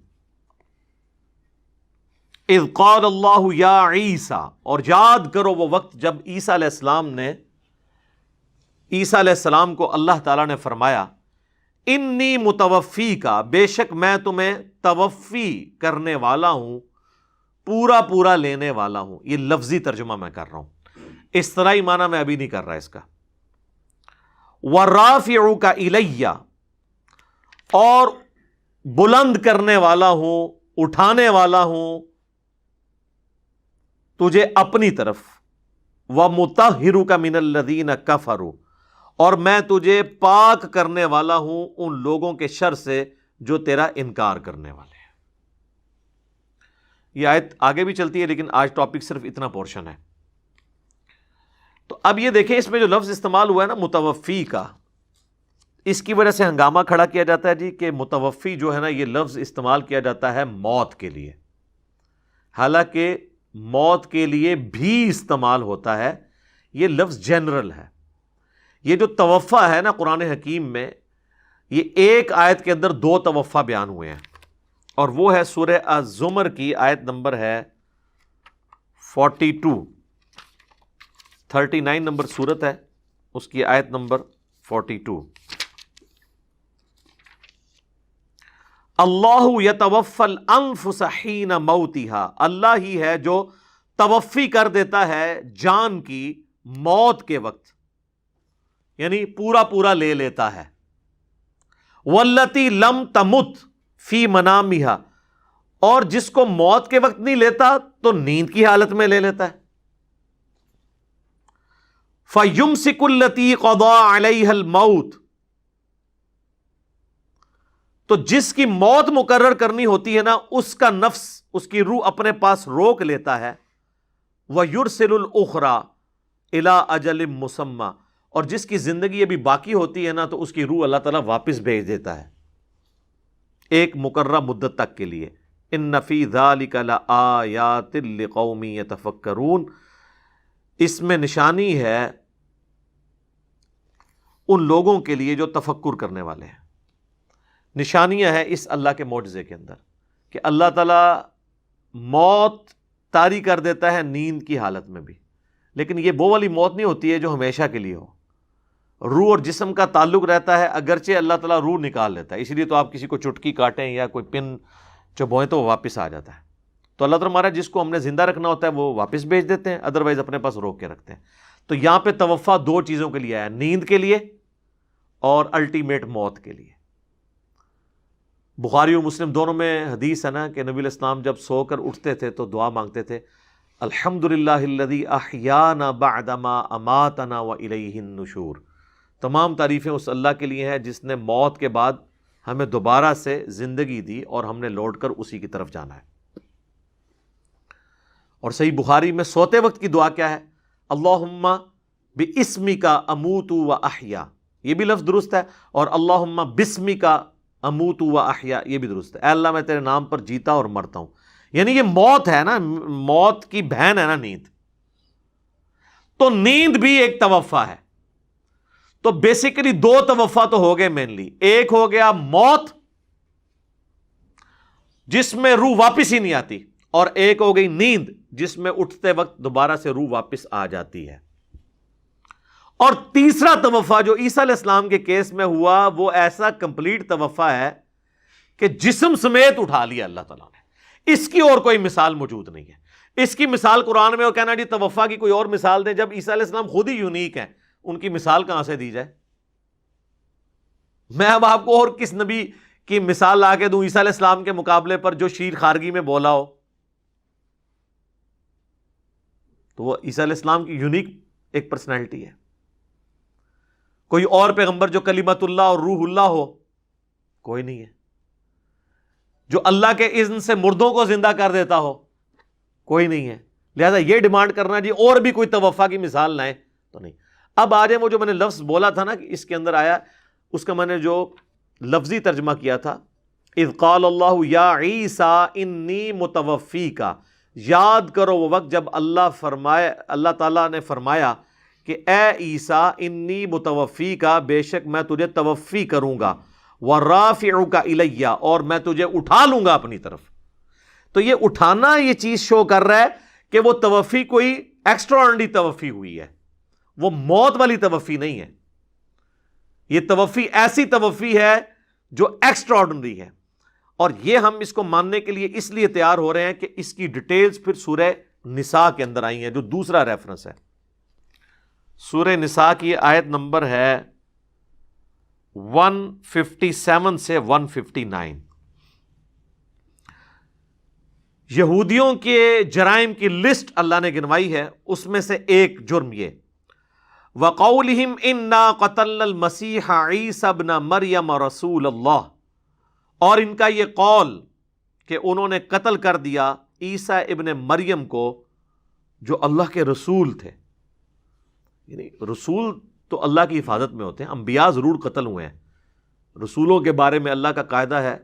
اذ قال اللہ یا عیسیٰ، اور یاد کرو وہ وقت جب عیسیٰ علیہ السلام نے، عیسیٰ علیہ السلام کو اللہ تعالیٰ نے فرمایا انی متوفی کا، بے شک میں تمہیں توفی کرنے والا ہوں، پورا پورا لینے والا ہوں. یہ لفظی ترجمہ میں کر رہا ہوں، اصطلاحی معنی میں ابھی نہیں کر رہا اس کا. وَرَافِعُكَ إِلَيَّ، اور بلند کرنے والا ہوں، اٹھانے والا ہوں تجھے اپنی طرف. وَمُطَهِّرُكَ مِنَ الَّذِينَ كَفَرُوا، اور میں تجھے پاک کرنے والا ہوں ان لوگوں کے شر سے جو تیرا انکار کرنے والے ہیں. یہ آیت آگے بھی چلتی ہے لیکن آج ٹاپک صرف اتنا پورشن ہے. تو اب یہ دیکھیں اس میں جو لفظ استعمال ہوا ہے نا متوفی کا، اس کی وجہ سے ہنگامہ کھڑا کیا جاتا ہے جی کہ متوفی جو ہے نا یہ لفظ استعمال کیا جاتا ہے موت کے لیے، حالانکہ موت کے لیے بھی استعمال ہوتا ہے. یہ لفظ جنرل ہے. یہ جو توفا ہے نا قرآن حکیم میں، یہ ایک آیت کے اندر 2 توفا بیان ہوئے ہیں، اور وہ ہے سورہ الزمر کی آیت نمبر ہے 42، 39 نمبر سورت ہے، اس کی آیت نمبر 42. اللہ یتوفی الانفس حین موتہا، اللہ ہی ہے جو توفی کر دیتا ہے جان کی موت کے وقت، یعنی پورا پورا لے لیتا ہے. واللتی لم تمت فی منامہا، اور جس کو موت کے وقت نہیں لیتا تو نیند کی حالت میں لے لیتا ہے. فَيُمْسِكُ الَّتِي قَضَى عَلَيْهَا الْمَوْتِ، تو جس کی موت مقرر کرنی ہوتی ہے نا، اس کا نفس، اس کی روح اپنے پاس روک لیتا ہے. وَيُرْسِلُ الْأُخْرَى إِلَىٰ أَجَلٍ مُّسَمًّى، اور جس کی زندگی ابھی باقی ہوتی ہے نا، تو اس کی روح اللہ تعالیٰ واپس بھیج دیتا ہے ایک مقررہ مدت تک کے لیے. إِنَّ فِي ذَلِكَ لَآيَاتٍ لِقَوْمٍ يَتَفَكَّرُونَ، اس میں نشانی ہے ان لوگوں کے لیے جو تفکر کرنے والے ہیں. نشانیاں ہیں اس اللہ کے معجزے کے اندر کہ اللہ تعالیٰ موت طاری کر دیتا ہے نیند کی حالت میں بھی، لیکن یہ وہ والی موت نہیں ہوتی ہے جو ہمیشہ کے لیے ہو. روح اور جسم کا تعلق رہتا ہے، اگرچہ اللہ تعالیٰ روح نکال لیتا ہے. اس لیے تو آپ کسی کو چٹکی کاٹیں یا کوئی پن چبوئیں تو وہ واپس آ جاتا ہے. تو اللہ تعالیٰ ہمارا جس کو ہم نے زندہ رکھنا ہوتا ہے وہ واپس بھیج دیتے ہیں، ادروائز اپنے پاس روک کے رکھتے ہیں. تو یہاں پہ توفع دو چیزوں کے لیے آیا، نیند کے لیے اور الٹیمیٹ موت کے لیے. بخاری و مسلم دونوں میں حدیث ہے نا کہ نبی علیہ السلام جب سو کر اٹھتے تھے تو دعا مانگتے تھے، الحمدللہ الذی احیانا بعدما اماتنا والیہ النشور. تمام تعریفیں اس اللہ کے لیے ہیں جس نے موت کے بعد ہمیں دوبارہ سے زندگی دی اور ہم نے لوٹ کر اسی کی طرف جانا ہے. اور صحیح بخاری میں سوتے وقت کی دعا کیا ہے؟ اللہم باسمک اموت و احیا، یہ بھی لفظ درست ہے، اور اللہم باسمک اموت و احیا یہ بھی درست ہے. اے اللہ میں تیرے نام پر جیتا اور مرتا ہوں. یعنی یہ موت ہے نا، موت کی بہن ہے نا نیند. تو نیند بھی ایک توفع ہے. تو بیسیکلی دو توفع تو ہو گئے مینلی. ایک ہو گیا موت جس میں روح واپس ہی نہیں آتی، اور ایک ہو گئی نیند جس میں اٹھتے وقت دوبارہ سے روح واپس آ جاتی ہے. اور تیسرا توفع جو عیسیٰ علیہ السلام کے کیس میں ہوا وہ ایسا کمپلیٹ توفع ہے کہ جسم سمیت اٹھا لیا اللہ تعالیٰ نے. اس کی اور کوئی مثال موجود نہیں ہے. اس کی مثال قرآن میں وہ کہنا جی توفع کی کوئی اور مثال دیں، جب عیسیٰ علیہ السلام خود ہی یونیک ہیں، ان کی مثال کہاں سے دی جائے؟ میں اب آپ کو اور کس نبی کی مثال لا کے دوں عیسیٰ علیہ السلام کے مقابلے پر جو شیر خارگی میں بولا ہو؟ تو وہ عیسیٰ علیہ السلام کی یونیک ایک پرسنالٹی ہے. کوئی اور پیغمبر جو کلمت اللہ اور روح اللہ ہو؟ کوئی نہیں ہے. جو اللہ کے اذن سے مردوں کو زندہ کر دیتا ہو؟ کوئی نہیں ہے. لہذا یہ ڈیمانڈ کرنا جی اور بھی کوئی توفع کی مثال لائیں تو نہیں. اب آ جائیں وہ جو میں نے لفظ بولا تھا نا کہ اس کے اندر آیا، اس کا میں نے جو لفظی ترجمہ کیا تھا، اذ قال اللہ یا عیسیٰ انی متوفیکا. یاد کرو وہ وقت جب اللہ تعالیٰ نے فرمایا کہ اے عیسیٰ انی متوفیکا، بے شک میں تجھے توفی کروں گا، ورافعک الیہ، اور میں تجھے اٹھا لوں گا اپنی طرف. تو یہ اٹھانا یہ چیز شو کر رہا ہے کہ وہ توفی کوئی ایکسٹرا آرڈنری توفی ہوئی ہے، وہ موت والی توفی نہیں ہے. یہ توفی ایسی توفی ہے جو ایکسٹرا آرڈنری ہے. اور یہ ہم اس کو ماننے کے لیے اس لیے تیار ہو رہے ہیں کہ اس کی ڈیٹیلز پھر سورہ نساء کے اندر آئی ہیں جو دوسرا ریفرنس ہے. سورہ نساء کی آیت نمبر ہے 157 سے 159. یہودیوں کے جرائم کی لسٹ اللہ نے گنوائی ہے، اس میں سے ایک جرم یہ، وَقَوْلِهِمْ إِنَّا قَتَلْنَا الْمَسِيحَ عِيسَى ابْنَ مَرْيَمَ رَسُولَ اللَّهِ، اور ان کا یہ قول کہ انہوں نے قتل کر دیا عیسیٰ ابن مریم کو جو اللہ کے رسول تھے. یعنی رسول تو اللہ کی حفاظت میں ہوتے ہیں، انبیاء ضرور قتل ہوئے ہیں. رسولوں کے بارے میں اللہ کا قاعدہ ہے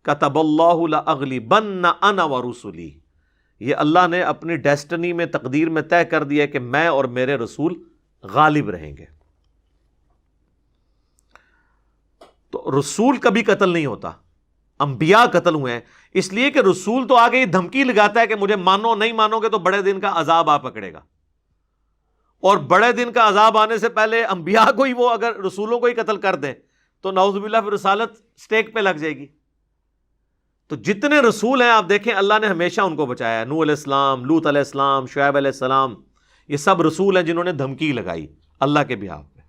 کتب اللہ لأغلبن انا ورسلی، یہ اللہ نے اپنی ڈیسٹنی میں، تقدیر میں طے کر دیا کہ میں اور میرے رسول غالب رہیں گے. تو رسول کبھی قتل نہیں ہوتا، انبیاء قتل ہوئے ہیں. اس لیے کہ رسول تو آگے یہ دھمکی لگاتا ہے کہ مجھے مانو، نہیں مانو گے تو بڑے دن کا عذاب آ پکڑے گا. اور بڑے دن کا عذاب آنے سے پہلے انبیاء کو ہی وہ اگر رسولوں کو ہی قتل کر دیں تو نعوذ باللہ پھر رسالت سٹیک پہ لگ جائے گی. تو جتنے رسول ہیں آپ دیکھیں اللہ نے ہمیشہ ان کو بچایا ہے. نوح علیہ السلام، لوط علیہ السلام، شعیب علیہ السلام، یہ سب رسول ہیں جنہوں نے دھمکی لگائی اللہ کے بہاف میں.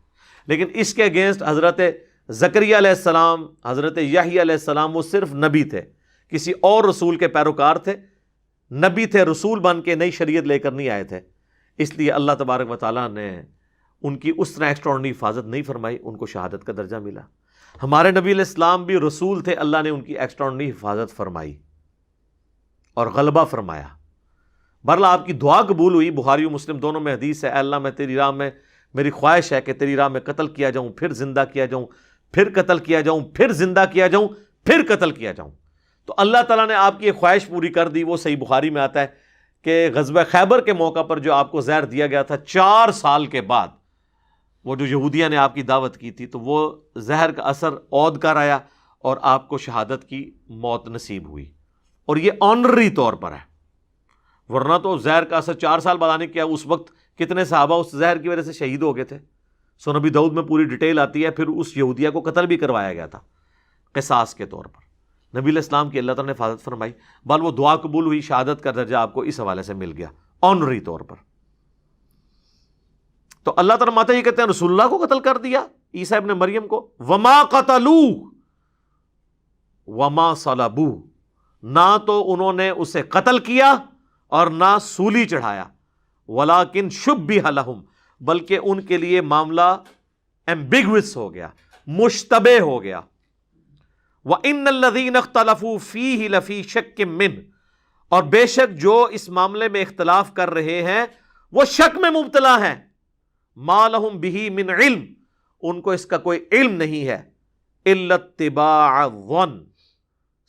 لیکن اس کے اگینسٹ حضرت زکریا علیہ السلام، حضرت یحییٰ علیہ السلام وہ صرف نبی تھے کسی اور رسول کے پیروکار تھے، نبی تھے، رسول بن کے نئی شریعت لے کر نہیں آئے تھے، اس لیے اللہ تبارک و تعالیٰ نے ان کی اس طرح ایکسٹراڈنری حفاظت نہیں فرمائی، ان کو شہادت کا درجہ ملا۔ ہمارے نبی علیہ السلام بھی رسول تھے، اللہ نے ان کی ایکسٹراڈنری حفاظت فرمائی اور غلبہ فرمایا۔ بہرحال آپ کی دعا قبول ہوئی، بخاری و مسلم دونوں میں حدیث ہے، اے اللہ میں تیری راہ میں، میری خواہش ہے کہ تیری راہ میں قتل کیا جاؤں، پھر زندہ کیا جاؤں، پھر قتل کیا جاؤں، پھر زندہ کیا جاؤں، پھر قتل کیا جاؤں۔ تو اللہ تعالیٰ نے آپ کی ایک خواہش پوری کر دی۔ وہ صحیح بخاری میں آتا ہے کہ غزوہ خیبر کے موقع پر جو آپ کو زہر دیا گیا تھا، 4 سال کے بعد وہ جو یہودیہ نے آپ کی دعوت کی تھی، تو وہ زہر کا اثر عود کر آیا اور آپ کو شہادت کی موت نصیب ہوئی، اور یہ آنرری طور پر ہے، ورنہ تو زہر کا اثر 4 سال بعد آنے کیا، اس وقت کتنے صحابہ اس زہر کی وجہ سے شہید ہو گئے تھے۔ سو نبی داؤد میں پوری ڈیٹیل آتی ہے۔ پھر اس یہودیہ کو قتل بھی کروایا گیا تھا قصاص کے طور پر۔ نبی علیہ السلام کی اللہ تعالیٰ نے حفاظت فرمائی، بل وہ دعا قبول ہوئی، شہادت کا درجہ آپ کو اس حوالے سے مل گیا آنری طور پر۔ تو اللہ تعالیٰ ماتا یہ کہتے ہیں رسول اللہ کو قتل کر دیا، عیسیٰ ابن مریم کو، وما قتلوہ وما صلبوہ، نہ تو انہوں نے اسے قتل کیا اور نہ سولی چڑھایا، ولیکن شبہ لہم، بلکہ ان کے لیے معاملہ ایمبیگوس ہو گیا، مشتبہ ہو گیا۔ وَإِنَّ الَّذِينَ اخْتَلَفُوا فِيهِ لَفِي شَكٍّ مِّنْهُ، اور بے شک جو اس معاملے میں اختلاف کر رہے ہیں وہ شک میں مبتلا ہیں، مَا لَهُمْ بِهِ مِنْ علم، ان کو اس کا کوئی علم نہیں ہے، إِلَّا اتِّبَاعَ الظَّنِّ،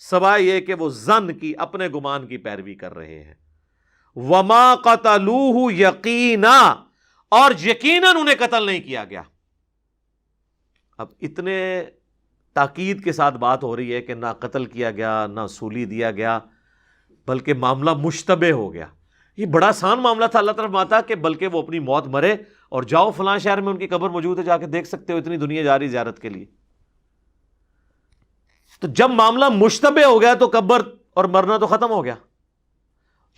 سوائے یہ کہ وہ ظن کی، اپنے گمان کی پیروی کر رہے ہیں۔ وَمَا قَتَلُوهُ يَقِينًا، اور یقیناً انہیں قتل نہیں کیا گیا۔ اب اتنے تاکید کے ساتھ بات ہو رہی ہے کہ نہ قتل کیا گیا، نہ سولی دیا گیا، بلکہ معاملہ مشتبہ ہو گیا۔ یہ بڑا آسان معاملہ تھا، اللہ طرف آتا کہ بلکہ وہ اپنی موت مرے اور جاؤ فلاں شہر میں ان کی قبر موجود ہے، جا کے دیکھ سکتے ہو، اتنی دنیا جا رہی زیارت کے لیے۔ تو جب معاملہ مشتبہ ہو گیا تو قبر اور مرنا تو ختم ہو گیا۔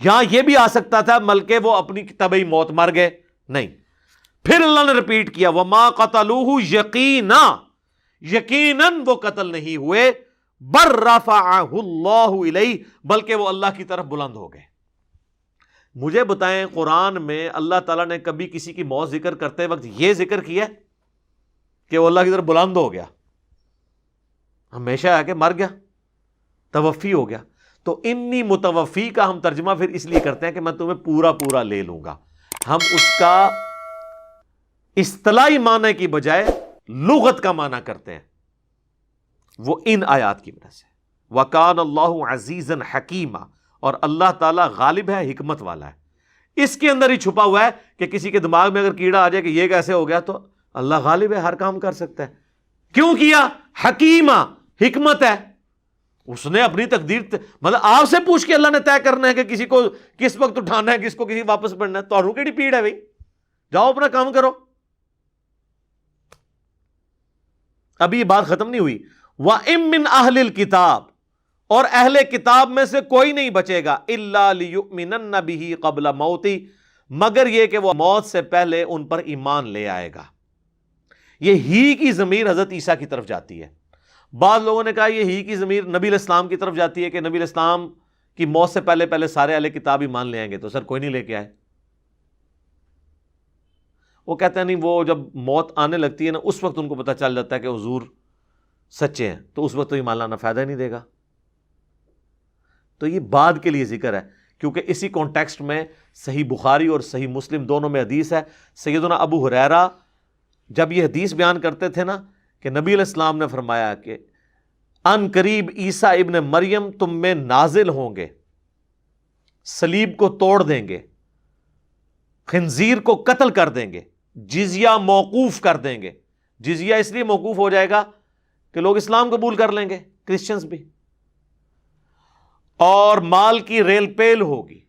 یہاں یہ بھی آ سکتا تھا بلکہ وہ اپنی طبعی موت مر گئے، نہیں، پھر اللہ نے ریپیٹ کیا وما قتلوہ یقینا، یقیناً وہ قتل نہیں ہوئے، بل رفعہ اللہ الیہ، بلکہ وہ اللہ کی طرف بلند ہو گئے۔ مجھے بتائیں قرآن میں اللہ تعالیٰ نے کبھی کسی کی موت ذکر کرتے وقت یہ ذکر کیا کہ وہ اللہ کی طرف بلند ہو گیا؟ ہمیشہ ہے کہ مر گیا، توفی ہو گیا۔ تو انی متوفی کا ہم ترجمہ پھر اس لیے کرتے ہیں کہ میں تمہیں پورا پورا لے لوں گا، ہم اس کا اصطلاحی معنی کی بجائے لغت کا معنی کرتے ہیں، وہ ان آیات کی وجہ سے۔ وَكَانَ اللَّهُ عَزِيزًا حَكِيمًا، اور اللہ تعالیٰ غالب ہے، حکمت والا ہے۔ اس کے اندر ہی چھپا ہوا ہے کہ کسی کے دماغ میں اگر کیڑا آ جائے کہ یہ کیسے ہو گیا، تو اللہ غالب ہے، ہر کام کر سکتا ہے۔ کیوں کیا؟ حکیمہ، حکمت ہے، اس نے اپنی تقدیر مطلب آپ سے پوچھ کے اللہ نے طے کرنا ہے کہ کسی کو کس وقت اٹھانا ہے، کس کو کسی واپس پڑھنا ہے۔ تو کیڑی پیڑ ہے بھائی، جاؤ اپنا کام کرو۔ ابھی یہ بات ختم نہیں ہوئی۔ وَإِن مِّنْ أَهْلِ الْكِتَابِ، اور اہل کتاب میں سے کوئی نہیں بچے گا، إِلَّا لِيُؤْمِنَنَّ بِهِ قَبْلَ مَوْتِهِ، مگر یہ کہ وہ موت سے پہلے ان پر ایمان لے آئے گا۔ یہ ہی کی ضمیر حضرت عیسیٰ کی طرف جاتی ہے۔ بعض لوگوں نے کہا یہ ہی کی ضمیر نبی علیہ السلام کی طرف جاتی ہے کہ نبی علیہ السلام کی موت سے پہلے پہلے سارے اہل کتاب ایمان لے آئیں گے۔ تو سر کوئی نہیں لے کے آئے۔ وہ کہتے ہیں نہیں، وہ جب موت آنے لگتی ہے نا، اس وقت ان کو پتہ چل جاتا ہے کہ حضور سچے ہیں، تو اس وقت تو ایمان لانا فائدہ ہی نہیں دے گا۔ تو یہ بعد کے لیے ذکر ہے، کیونکہ اسی کانٹیکسٹ میں صحیح بخاری اور صحیح مسلم دونوں میں حدیث ہے۔ سیدنا ابو ہریرہ جب یہ حدیث بیان کرتے تھے نا کہ نبی علیہ السلام نے فرمایا کہ ان قریب عیسیٰ ابن مریم تم میں نازل ہوں گے، صلیب کو توڑ دیں گے، خنزیر کو قتل کر دیں گے، جزیہ موقوف کر دیں گے۔ جزیہ اس لیے موقوف ہو جائے گا کہ لوگ اسلام قبول کر لیں گے، کرسچنز بھی، اور مال کی ریل پیل ہوگی۔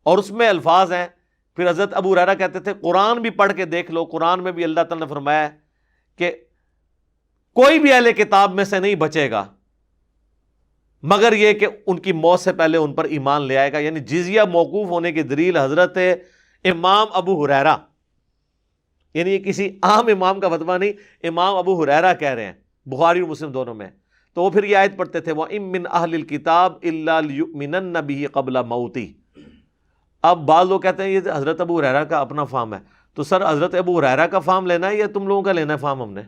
اور اس میں الفاظ ہیں، پھر حضرت ابو ہریرہ کہتے تھے قرآن بھی پڑھ کے دیکھ لو، قرآن میں بھی اللہ تعالیٰ نے فرمایا کہ کوئی بھی اہل کتاب میں سے نہیں بچے گا مگر یہ کہ ان کی موت سے پہلے ان پر ایمان لے آئے گا۔ یعنی جزیہ موقوف ہونے کی دلیل حضرت امام ابو ہریرہ، یعنی یہ کسی عام امام کا فتویٰ نہیں، امام ابو ہریرہ کہہ رہے ہیں، بخاری اور مسلم دونوں میں۔ تو وہ پھر یہ آیت پڑھتے تھے وَإِن مِّنْ أَهْلِ الْكِتَابِ إِلَّا لِيُؤْمِنَنَّ بِهِ قَبْلَ مَوْتِهِ۔ اب بعض لوگ کہتے ہیں یہ حضرت ابو ہریرہ کا اپنا فہم ہے، تو سر حضرت ابو ہریرہ کا فہم لینا ہے یا تم لوگوں کا لینا ہے فہم؟ ہم نے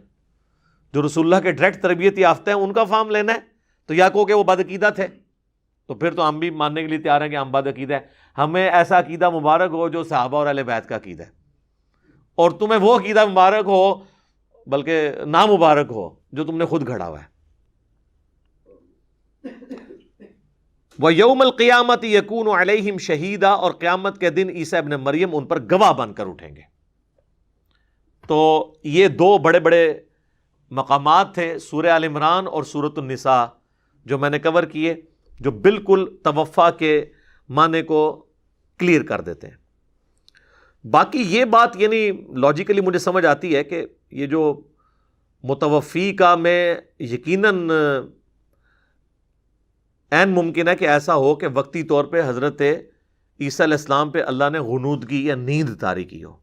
جو رسول اللہ کے ڈائریکٹ تربیت یافتہ ہیں ان کا فہم لینا ہے، تو یا کہو کہ وہ بد عقیدہ تھے، تو پھر تو ہم بھی ماننے کے لیے تیار ہیں کہ ہم بد عقیدہ ہیں۔ ہمیں ایسا عقیدہ مبارک ہو جو صحابہ اور اہل بیت کا عقیدہ ہے، اور تمہیں وہ عقیدہ مبارک ہو بلکہ نامبارک ہو جو تم نے خود گھڑا ہوا ہے۔ وَيَوْمَ الْقِيَامَةِ يَكُونُ عَلَيْهِمْ شَهِيدًا، اور قیامت کے دن عیسیٰ ابن مریم ان پر گواہ بن کر اٹھیں گے۔ تو یہ دو بڑے بڑے مقامات تھے سورہ آل عمران اور سورۃ النساء جو میں نے کور کیے، جو بالکل توفع کے معنی کو کلیئر کر دیتے ہیں۔ باقی یہ بات یعنی لاجیکلی مجھے سمجھ آتی ہے کہ یہ جو متوفی کا میں یقیناً عین ممکن ہے کہ ایسا ہو کہ وقتی طور پہ حضرت عیسیٰ علیہ السلام پہ اللہ نے غنودگی یا نیند طاری کی ہو،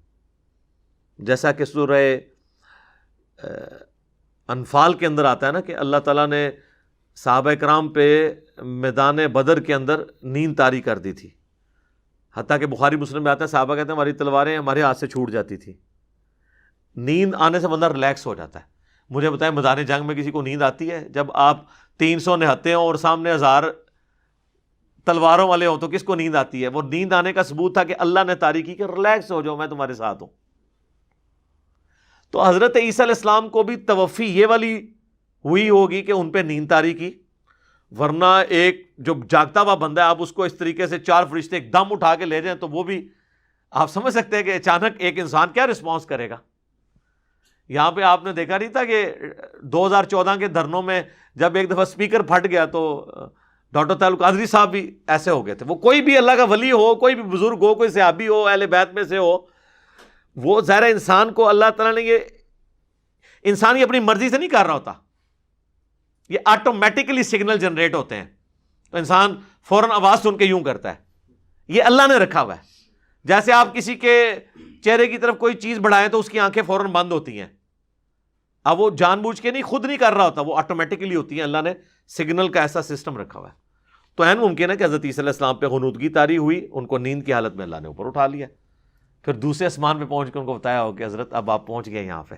جیسا کہ سورہ انفال کے اندر آتا ہے نا کہ اللہ تعالیٰ نے صحابہ کرام پہ میدان بدر کے اندر نیند طاری کر دی تھی، حتیٰ کہ بخاری مسلم میں آتا ہے صحابہ کہتے ہیں ہماری تلواریں ہمارے ہاتھ سے چھوٹ جاتی تھی۔ نیند آنے سے بندہ ریلیکس ہو جاتا ہے۔ مجھے بتائیں میدان جنگ میں کسی کو نیند آتی ہے؟ جب آپ 300 نہتے ہوں اور سامنے 1000 تلواروں والے ہوں تو کس کو نیند آتی ہے؟ وہ نیند آنے کا ثبوت تھا کہ اللہ نے طاری کی کہ ریلیکس ہو جاؤ، میں تمہارے ساتھ ہوں۔ تو حضرت عیسیٰ علیہ السلام کو بھی توفی یہ والی ہوئی ہوگی کہ ان پہ نیند طاری کی، ورنہ ایک جو جاگتا ہوا بندہ ہے آپ اس کو اس طریقے سے 4 فرشتے ایک دم اٹھا کے لے جائیں تو وہ بھی آپ سمجھ سکتے ہیں کہ اچانک ایک انسان کیا رسپانس کرے گا۔ یہاں پہ آپ نے دیکھا نہیں تھا کہ 2014 کے دھرنوں میں جب ایک دفعہ سپیکر پھٹ گیا تو ڈاکٹر طاہر القادری صاحب بھی ایسے ہو گئے تھے۔ وہ کوئی بھی اللہ کا ولی ہو، کوئی بھی بزرگ ہو، کوئی صحابی ہو، اہل بیت میں سے ہو، وہ ظاہر انسان کو اللہ تعالیٰ نے یہ انسان ہی اپنی مرضی سے نہیں کر رہا ہوتا، یہ آٹومیٹکلی سگنل جنریٹ ہوتے ہیں، تو انسان فوراً آواز سن کے یوں کرتا ہے، یہ اللہ نے رکھا ہوا ہے۔ جیسے آپ کسی کے چہرے کی طرف کوئی چیز بڑھائیں تو اس کی آنکھیں فوراً بند ہوتی ہیں، اب وہ جان بوجھ کے نہیں، خود نہیں کر رہا ہوتا، وہ آٹومیٹکلی ہوتی ہیں، اللہ نے سگنل کا ایسا سسٹم رکھا ہوا ہے۔ تو عین ممکن ہے کہ حضرت عیسیٰ علیہ السلام پہ غنودگی طاری ہوئی، ان کو نیند کی حالت میں اللہ نے اوپر اٹھا لیا، پھر دوسرے آسمان پہ پہنچ کے ان کو بتایا ہو کہ حضرت اب آپ پہنچ گئے یہاں پہ،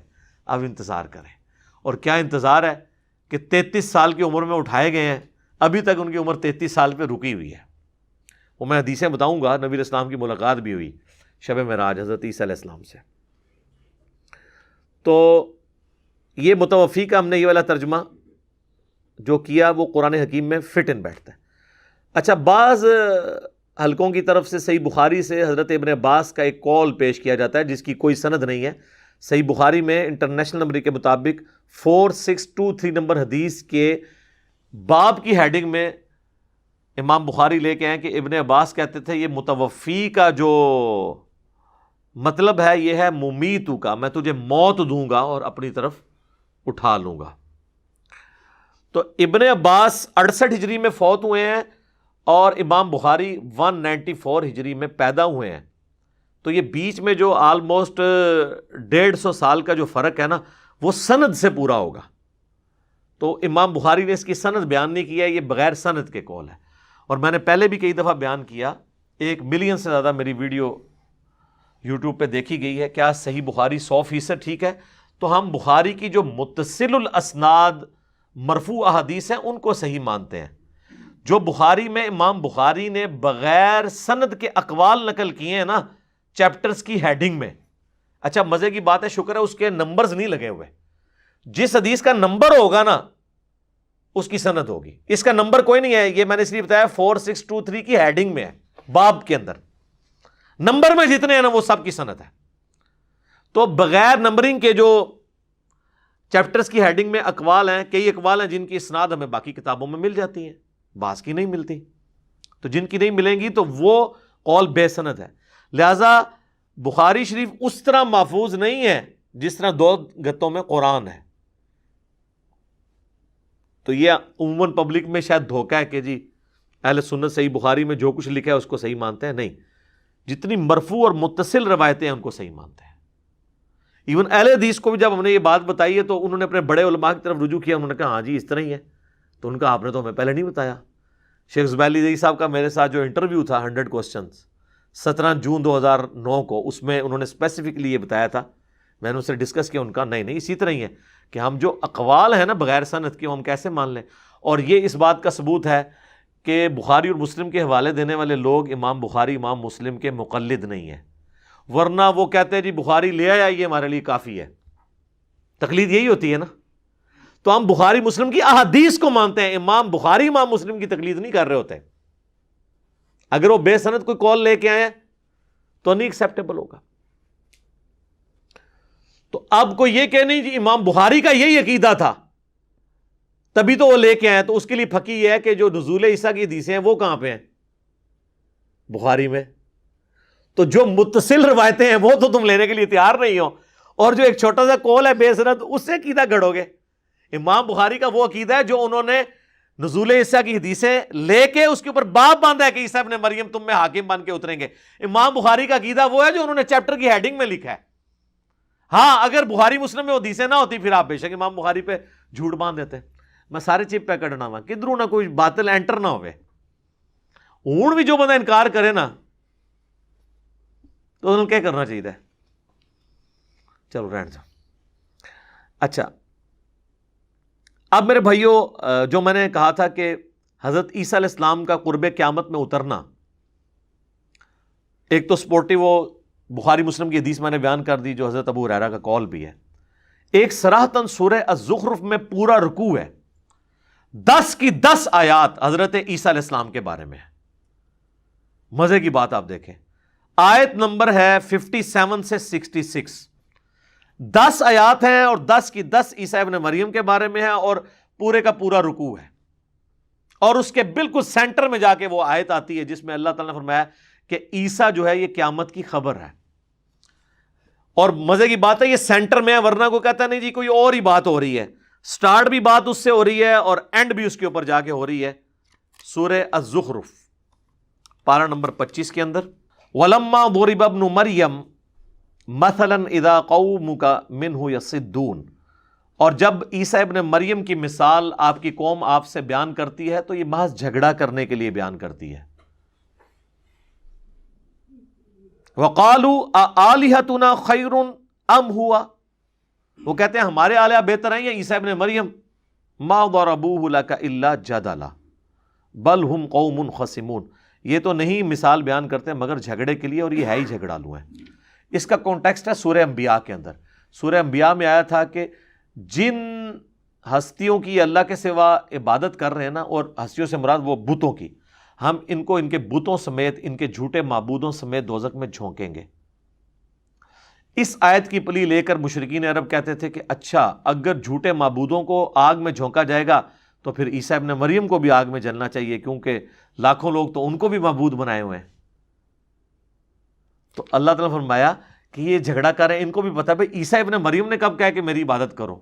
اب انتظار کریں۔ اور کیا انتظار ہے کہ 33 سال کی عمر میں اٹھائے گئے ہیں، ابھی تک ان کی عمر 33 سال پہ رکی ہوئی ہے۔ وہ میں حدیثیں بتاؤں گا، نبی علیہ السلام کی ملاقات بھی ہوئی شب معراج حضرت عیسیٰ علیہ السلام سے۔ تو یہ متوفی کا ہم نے یہ والا ترجمہ جو کیا وہ قرآن حکیم میں فٹ ان بیٹھتا ہے۔ اچھا، بعض حلقوں کی طرف سے صحیح بخاری سے حضرت ابن عباس کا ایک قول پیش کیا جاتا ہے جس کی کوئی سند نہیں ہے۔ صحیح بخاری میں انٹرنیشنل نمبر کے مطابق 4623 نمبر حدیث کے باب کی ہیڈنگ میں امام بخاری لے کے ہیں کہ ابن عباس کہتے تھے یہ متوفی کا جو مطلب ہے یہ ہے ممیتو کا، میں تجھے موت دوں گا اور اپنی طرف اٹھا لوں گا۔ تو ابن عباس 68 ہجری میں فوت ہوئے ہیں اور امام بخاری 194 ہجری میں پیدا ہوئے ہیں، تو یہ بیچ میں جو آلموسٹ 150 سال کا جو فرق ہے نا وہ سند سے پورا ہوگا۔ تو امام بخاری نے اس کی سند بیان نہیں کیا، یہ بغیر سند کے قول ہے۔ اور میں نے پہلے بھی کئی دفعہ بیان کیا، 1 ملین سے زیادہ میری ویڈیو یوٹیوب پہ دیکھی گئی ہے، کیا صحیح بخاری 100% ٹھیک ہے؟ تو ہم بخاری کی جو متصل الاسناد مرفوع احادیث ہیں ان کو صحیح مانتے ہیں۔ جو بخاری میں امام بخاری نے بغیر سند کے اقوال نقل کیے ہیں نا چیپٹرز کی ہیڈنگ میں، اچھا مزے کی بات ہے، شکر ہے اس کے نمبرز نہیں لگے ہوئے، جس حدیث کا نمبر ہوگا نا اس کی سند ہوگی، اس کا نمبر کوئی نہیں ہے، یہ میں نے اس لیے بتایا 4623 کی ہیڈنگ میں ہے، باب کے اندر نمبر میں جتنے ہیں نا وہ سب کی سند ہے۔ تو بغیر نمبرنگ کے جو چیپٹرز کی ہیڈنگ میں اقوال ہیں، کئی اقوال ہیں جن کی اسناد ہمیں باقی کتابوں میں مل جاتی ہیں، بعض کی نہیں ملتی، تو جن کی نہیں ملیں گی تو وہ قول بے سند ہے۔ لہذا بخاری شریف اس طرح محفوظ نہیں ہے جس طرح 2 گتوں میں قرآن ہے۔ تو یہ عموماً پبلک میں شاید دھوکہ ہے کہ جی اہل سنت صحیح بخاری میں جو کچھ لکھا ہے اس کو صحیح مانتے ہیں، نہیں، جتنی مرفوع اور متصل روایتیں ہیں ان کو صحیح مانتے ہیں۔ ایون اہل حدیث کو بھی جب ہم نے یہ بات بتائی ہے تو انہوں نے اپنے بڑے علماء کی طرف رجوع کیا، انہوں نے کہا ہاں جی اس طرح ہی ہے، تو ان کا آپ نے تو ہمیں پہلے نہیں بتایا. شیخ زبیلی صاحب کا میرے ساتھ جو انٹرویو تھا 100 کوسچنز 17 جون 2009 کو, اس میں انہوں نے اسپیسیفکلی یہ بتایا تھا, میں نے اس سے ڈسکس کیا, ان کا نہیں اسی طرح ہی ہے کہ ہم جو اقوال ہیں نا بغیر سند کے ہم کیسے مان لیں. اور یہ اس بات کا ثبوت ہے کہ بخاری اور مسلم کے حوالے دینے والے لوگ امام بخاری امام مسلم کے مقلد نہیں ہیں, ورنہ وہ کہتے ہیں جی بخاری لے آیا یہ ہمارے لیے کافی ہے. تقلید یہی ہوتی ہے نا. تو ہم بخاری مسلم کی احادیث کو مانتے ہیں, امام بخاری امام مسلم کی تقلید نہیں کر رہے ہوتے. اگر وہ بے سند کوئی کال لے کے آئے تو نہیں ایکسیپٹیبل ہوگا. تو اب کوئی یہ کہ نہیں جی امام بخاری کا یہی عقیدہ تھا تبھی تو وہ لے کے آئے, تو اس کے لیے پھکی یہ ہے کہ جو نزول عیسیٰ کی حدیثیں ہیں وہ کہاں پہ ہیں؟ بخاری میں. تو جو متصل روایتیں ہیں وہ تو تم لینے کے لیے تیار نہیں ہو, اور جو ایک چھوٹا سا قول ہے بے سند اس سے عقیدہ گڑھو گے. امام بخاری کا وہ عقیدہ ہے جو انہوں نے نزول عیسیٰ کی حدیثیں لے کے اس کے اوپر باب باندھا ہے کہ عیسیٰ ابن مریم تم میں حاکم بن کے اتریں گے. امام بخاری کا عقیدہ وہ ہے جو انہوں نے چیپٹر کی ہیڈنگ میں لکھا ہے. ہاں اگر بخاری مسلم میں حدیثیں نہ ہوتی پھر آپ بے شک امام بخاری پہ جھوٹ باندھ دیتے. میں سارے چپ پہ کڈنا وا کدھروں نہ کوئی باطل انٹر نہ ہوئے. ہوں بھی جو بندہ انکار کرے نا تو انہوں نے کیا کرنا چاہیے. چلو رہن جاؤ. اچھا اب میرے بھائیوں, جو میں نے کہا تھا کہ حضرت عیسیٰ علیہ السلام کا قرب قیامت میں اترنا, ایک تو سپورٹیو وہ بخاری مسلم کی حدیث میں نے بیان کر دی جو حضرت ابو ہریرہ کا قول بھی ہے. ایک صراحتاً سورہ الزخرف میں پورا رکوع ہے, 10 کی 10 آیات حضرت عیسیٰ علیہ السلام کے بارے میں ہے. مزے کی بات آپ دیکھیں, آیت نمبر ہے 57 سے 66, 10 آیات ہیں اور 10 کی 10 عیسیٰ ابن مریم کے بارے میں ہے اور پورے کا پورا رکوع ہے. اور اس کے بالکل سینٹر میں جا کے وہ آیت آتی ہے جس میں اللہ تعالیٰ نے فرمایا کہ عیسیٰ جو ہے یہ قیامت کی خبر ہے. اور مزے کی بات ہے یہ سینٹر میں ہے, ورنہ کو کہتا نہیں جی کوئی اور ہی بات ہو رہی ہے. سٹارٹ بھی بات اس سے ہو رہی ہے اور اینڈ بھی اس کے اوپر جا کے ہو رہی ہے. سورہ الزخرف پارہ نمبر 25 کے اندر, وَلَمَّا ضُرِبَ ابْنُ مَرْيَمَ مَثَلًا إِذَا قَوْمُكَ مِنْهُ يَصِدُّونَ, اور جب عیسیٰ ابن مریم کی مثال آپ کی قوم آپ سے بیان کرتی ہے تو یہ محض جھگڑا کرنے کے لیے بیان کرتی ہے. وَقَالُوا أَآلِهَتُنَا خَيْرٌ أَمْ هُوَ, وہ کہتے ہیں ہمارے آلیہ بہتر ہیں یا عیسیٰ ابن مریم. مَا ضَرَبُوهُ لَكَ إِلَّا جَدَلًا بَلْ هُمْ قَوْمٌ خَصِمُونَ, یہ تو نہیں مثال بیان کرتے مگر جھگڑے کے لیے, اور یہ ہے ہی جھگڑالو ہیں. اس کا کانٹیکسٹ ہے سورہ انبیاء کے اندر. سورہ انبیاء میں آیا تھا کہ جن ہستیوں کی اللہ کے سوا عبادت کر رہے ہیں نا, اور ہستیوں سے مراد وہ بتوں کی, ہم ان کو ان کے بتوں سمیت ان کے جھوٹے معبودوں سمیت دوزخ میں جھونکیں گے. اس آیت کی پلی لے کر مشرکین عرب کہتے تھے کہ اچھا اگر جھوٹے معبودوں کو آگ میں جھونکا جائے گا تو پھر عیسیٰ ابن مریم کو بھی آگ میں جلنا چاہیے, کیونکہ لاکھوں لوگ تو ان کو بھی معبود بنائے ہوئے ہیں. تو اللہ تعالیٰ نے فرمایا کہ یہ جھگڑا کر رہے ہیں, ان کو بھی پتا ہے عیسیٰ ابن مریم نے کب کہا کہ میری عبادت کرو,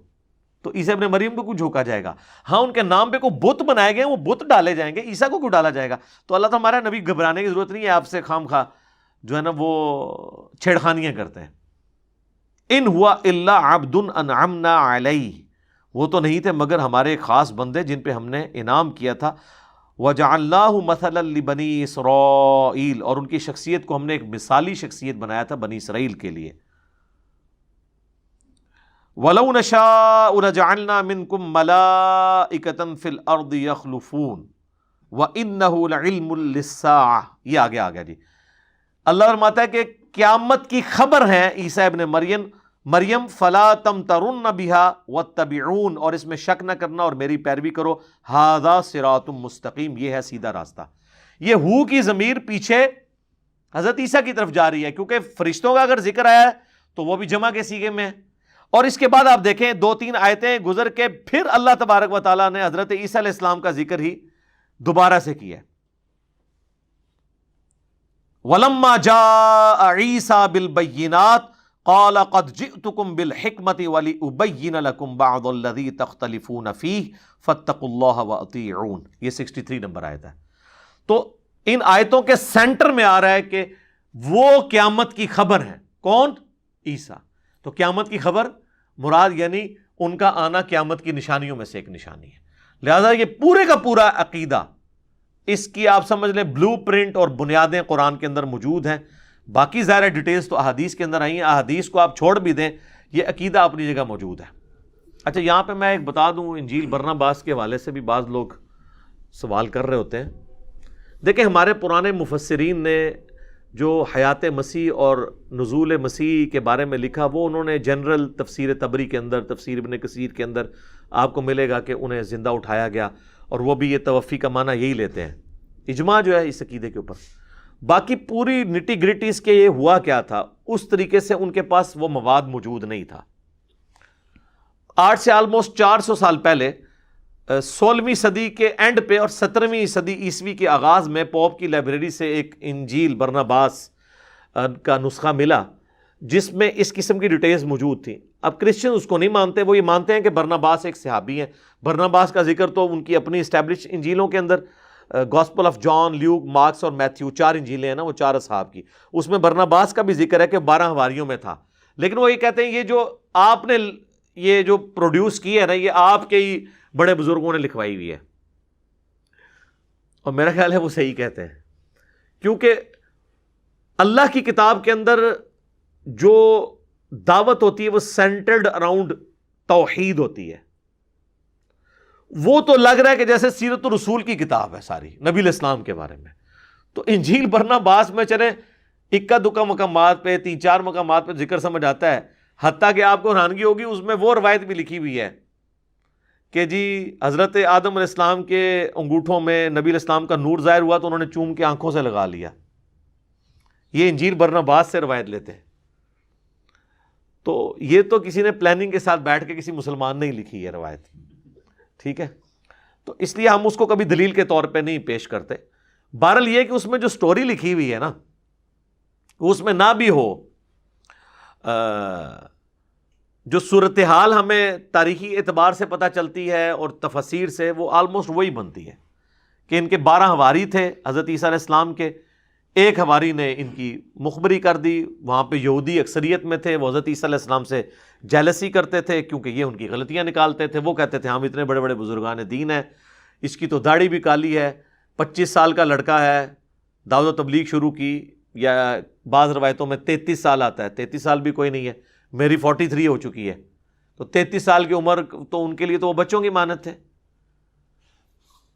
تو عیسیٰ ابن مریم کو کیوں جھونکا جائے گا. ہاں ان کے نام پہ کوئی بت بنائے گئے, وہ بت ڈالے جائیں گے, عیسیٰ کو کیوں ڈالا جائے گا. تو اللہ تعالیٰ ہمارا نبی گھبرانے کی ضرورت نہیں ہے آپ سے خام خواہ جو ہے نا وہ چھیڑخانیاں کرتے ہیں. ان ہوا الا عبد انعمنا علیہ, وہ تو نہیں تھے مگر ہمارے خاص بندے جن پہ ہم نے انعام کیا تھا. وجعلناہ مثلا لبنی اسرائیل, اور ان کی شخصیت کو ہم نے ایک مثالی شخصیت بنایا تھا بنی اسرائیل کے لیے. وَلَوْ نَشَاءُ لَجَعَلْنَا مِنْكُمْ مَلَائِكَةً فِي الْأَرْضِ يَخْلُفُونَ وَإِنَّهُ لَعِلْمٌ لِلسَّاعَةِ. یہ آگے آ گیا جی. اللہ فرماتا ہے کہ قیامت کی خبر ہے عیسیٰ ابن مریم فلا تمترن بها واتبعون, اور اس میں شک نہ کرنا اور میری پیروی کرو. ھذا صراط مستقیم, یہ ہے سیدھا راستہ. یہ ہو کی ضمیر پیچھے حضرت عیسیٰ کی طرف جا رہی ہے, کیونکہ فرشتوں کا اگر ذکر آیا ہے تو وہ بھی جمع کے سیغے میں ہے. اور اس کے بعد آپ دیکھیں 2-3 آیتیں گزر کے پھر اللہ تبارک و تعالیٰ نے حضرت عیسیٰ علیہ السلام کا ذکر ہی دوبارہ سے کیا ہے. وَلَمَّا جَاءَ عِيسَى بِالْبَيِّنَاتِ قَالَ قَدْ جِئْتُكُمْ بِالْحِكْمَةِ وَلِأُبَيِّنَ لَكُمْ بَعْضَ الَّذِي تَخْتَلِفُونَ فِيهِ فَاتَّقُوا اللَّهَ وَأَطِيعُونِ. یہ 63 نمبر آیت ہے. تو ان آیتوں کے سینٹر میں آ رہا ہے کہ وہ قیامت کی خبر ہے. کون؟ عیسیٰ. تو قیامت کی خبر مراد یعنی ان کا آنا قیامت کی نشانیوں میں سے ایک نشانی ہے. لہذا یہ پورے کا پورا عقیدہ، اس کی آپ سمجھ لیں بلو پرنٹ اور بنیادیں قرآن کے اندر موجود ہیں. باقی ظاہر ڈیٹیلز تو احادیث کے اندر آئی ہیں، احادیث کو آپ چھوڑ بھی دیں، یہ عقیدہ اپنی جگہ موجود ہے. اچھا یہاں پہ میں ایک بتا دوں، انجیل برناباس کے حوالے سے بھی بعض لوگ سوال کر رہے ہوتے ہیں. دیکھیں ہمارے پرانے مفسرین نے جو حیات مسیح اور نزول مسیح کے بارے میں لکھا، وہ انہوں نے جنرل تفسیر طبری کے اندر، تفسیر ابن کثیر کے اندر آپ کو ملے گا کہ انہیں زندہ اٹھایا گیا، اور وہ بھی یہ توفی کا معنی یہی لیتے ہیں. اجماع جو ہے اس عقیدے کے اوپر. باقی پوری نٹی گریٹیز کے یہ ہوا کیا تھا، اس طریقے سے ان کے پاس وہ مواد موجود نہیں تھا. آج سے آلموسٹ 400 سال پہلے 16ویں صدی کے اینڈ پہ اور 17ویں صدی عیسوی کے آغاز میں پوپ کی لائبریری سے ایک انجیل برناباس کا نسخہ ملا جس میں اس قسم کی ڈیٹیلز موجود تھیں. اب کرسچن اس کو نہیں مانتے، وہ یہ مانتے ہیں کہ برناباس ایک صحابی ہیں. برناباس کا ذکر تو ان کی اپنی اسٹیبلش انجیلوں کے اندر، gospel of John, Luke, Marks اور میتھیو، 4 انجیلیں ہیں نا، وہ 4 اصحاب کی، اس میں برناباس کا بھی ذکر ہے کہ 12 حواریوں میں تھا. لیکن وہ یہ کہتے ہیں یہ جو آپ نے یہ جو پروڈیوس کی ہے نا، یہ آپ کے ہی بڑے بزرگوں نے لکھوائی ہوئی ہے. اور میرا خیال ہے وہ صحیح کہتے ہیں، کیونکہ اللہ کی کتاب کے اندر جو دعوت ہوتی ہے وہ سینٹرڈ اراؤنڈ توحید ہوتی ہے. وہ تو لگ رہا ہے کہ جیسے سیرت الرسول کی کتاب ہے ساری، نبی الاسلام کے بارے میں. تو انجیل برناباس میں چلے اکا دکا مقامات پہ، 3-4 مقامات پہ ذکر سمجھ آتا ہے. حتیٰ کہ آپ کو حیرانگی ہوگی اس میں وہ روایت بھی لکھی ہوئی ہے کہ جی حضرت آدم علیہ السلام کے انگوٹھوں میں نبی علیہ السلام کا نور ظاہر ہوا تو انہوں نے چوم کے آنکھوں سے لگا لیا. یہ انجیل برناباس سے روایت لیتے ہیں. تو یہ تو کسی نے پلاننگ کے ساتھ بیٹھ کے کسی مسلمان نے ہی لکھی ہے روایت، ٹھیک ہے. تو اس لیے ہم اس کو کبھی دلیل کے طور پہ نہیں پیش کرتے. بہرحال یہ کہ اس میں جو سٹوری لکھی ہوئی ہے نا، اس میں نہ بھی ہو جو صورتحال ہمیں تاریخی اعتبار سے پتہ چلتی ہے اور تفاسیر سے، وہ آلموسٹ وہی بنتی ہے کہ ان کے 12 حواری تھے حضرت عیسیٰ علیہ السلام کے. ایک حواری نے ان کی مخبری کر دی، وہاں پہ یہودی اکثریت میں تھے، وہ حضرت عیسیٰ علیہ السلام سے جیلسی کرتے تھے کیونکہ یہ ان کی غلطیاں نکالتے تھے. وہ کہتے تھے ہم اتنے بڑے بڑے بزرگان دین ہیں، اس کی تو داڑھی بھی کالی ہے، 25 سال کا لڑکا ہے، دعوت و تبلیغ شروع کی، یا بعض روایتوں میں 33 سال آتا ہے، 33 سال بھی کوئی نہیں ہے، میری 43 ہو چکی ہے. تو 33 سال کی عمر تو ان کے لیے تو وہ بچوں کی مانت تھے.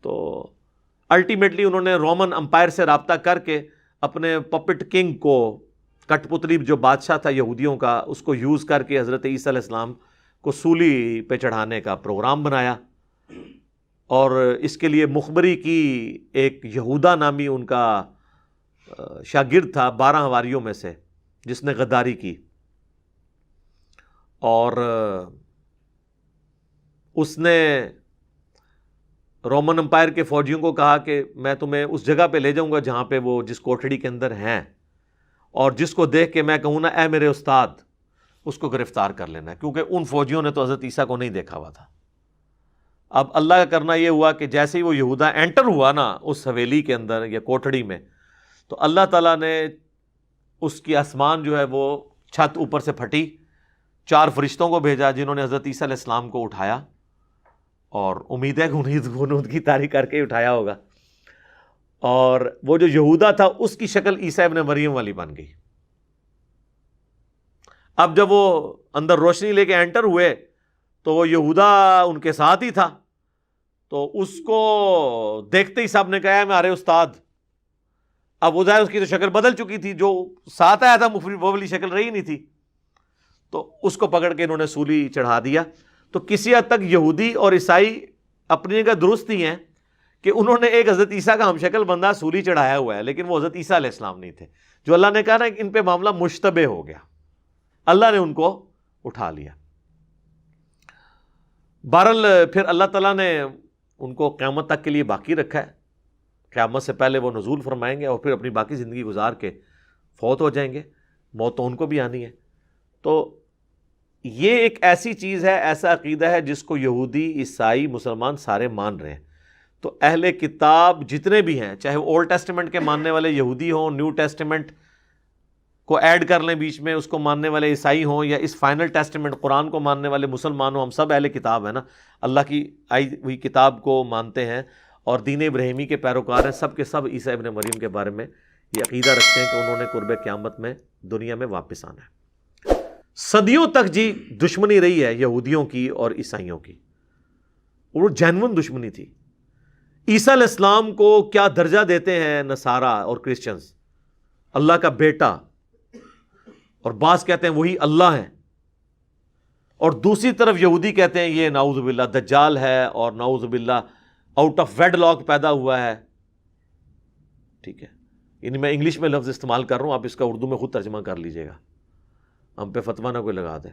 تو الٹیمیٹلی انہوں نے رومن امپائر سے رابطہ کر کے اپنے پپٹ کنگ کو، کٹ پتلی جو بادشاہ تھا یہودیوں کا، اس کو یوز کر کے حضرت عیسیٰ علیہ السلام کو سولی پہ چڑھانے کا پروگرام بنایا. اور اس کے لیے مخبری کی ایک یہودا نامی ان کا شاگرد تھا 12 حواریوں میں سے، جس نے غداری کی. اور اس نے رومن امپائر کے فوجیوں کو کہا کہ میں تمہیں اس جگہ پہ لے جاؤں گا جہاں پہ وہ جس کوٹھڑی کے اندر ہیں، اور جس کو دیکھ کے میں کہوں نا اے میرے استاد، اس کو گرفتار کر لینا ہے، کیونکہ ان فوجیوں نے تو حضرت عیسیٰ کو نہیں دیکھا ہوا تھا. اب اللہ کا کرنا یہ ہوا کہ جیسے ہی وہ یہودا انٹر ہوا نا اس حویلی کے اندر یا کوٹھڑی میں، تو اللہ تعالیٰ نے اس کی آسمان جو ہے وہ چھت اوپر سے پھٹی، 4 فرشتوں کو بھیجا جنہوں نے حضرت عیسیٰ علیہ السلام کو اٹھایا، اور امید ہے کہ انہیں کی تاریخ کر کے اٹھایا ہوگا. اور وہ جو یہودا تھا اس کی شکل عیسیٰ ابن مریم والی بن گئی. اب جب وہ اندر روشنی لے کے انٹر ہوئے تو وہ یہودا ان کے ساتھ ہی تھا، تو اس کو دیکھتے ہی سب نے کہا ہمارے استاد. اب وہ ظاہر اس کی تو شکل بدل چکی تھی، جو ساتھ آیا تھا وہ والی شکل رہی نہیں تھی، تو اس کو پکڑ کے انہوں نے سولی چڑھا دیا. تو کسی حد تک یہودی اور عیسائی اپنی جگہ درست ہی ہیں کہ انہوں نے ایک حضرت عیسیٰ کا ہم شکل بندہ سولی چڑھایا ہوا ہے، لیکن وہ حضرت عیسیٰ علیہ السلام نہیں تھے. جو اللہ نے کہا نا کہ ان پہ معاملہ مشتبہ ہو گیا، اللہ نے ان کو اٹھا لیا. بہرحال پھر اللہ تعالیٰ نے ان کو قیامت تک کے لیے باقی رکھا ہے. قیامت سے پہلے وہ نزول فرمائیں گے اور پھر اپنی باقی زندگی گزار کے فوت ہو جائیں گے. موت تو ان کو بھی آنی ہے. تو یہ ایک ایسی چیز ہے، ایسا عقیدہ ہے جس کو یہودی، عیسائی، مسلمان سارے مان رہے ہیں. تو اہل کتاب جتنے بھی ہیں، چاہے وہ اولڈ ٹیسٹمنٹ کے ماننے والے یہودی ہوں، نیو ٹیسٹمنٹ کو ایڈ کر لیں بیچ میں، اس کو ماننے والے عیسائی ہوں یا اس فائنل ٹیسٹمنٹ قرآن کو ماننے والے مسلمان ہوں، ہم سب اہل کتاب ہیں نا، اللہ کی آئی ہوئی کتاب کو مانتے ہیں اور دین ابراہیمی کے پیروکار ہیں، سب کے سب عیسیٰ ابن مریم کے بارے میں یہ عقیدہ رکھتے ہیں کہ انہوں نے قرب قیامت میں دنیا میں واپس آنا ہے۔ صدیوں تک جی دشمنی رہی ہے یہودیوں کی اور عیسائیوں کی، اور وہ جینون دشمنی تھی۔ عیسیٰ علیہ السلام کو کیا درجہ دیتے ہیں نصارہ اور کرسچنز؟ اللہ کا بیٹا، اور بعض کہتے ہیں وہی اللہ ہے، اور دوسری طرف یہودی کہتے ہیں یہ نعوذ باللہ دجال ہے اور نعوذ باللہ آؤٹ آف ویڈ لاک پیدا ہوا ہے۔ ٹھیک ہے، یعنی میں انگلش میں لفظ استعمال کر رہا ہوں، آپ اس کا اردو میں خود ترجمہ کر لیجئے گا، ہم پہ فتویٰ نہ کوئی لگا دے،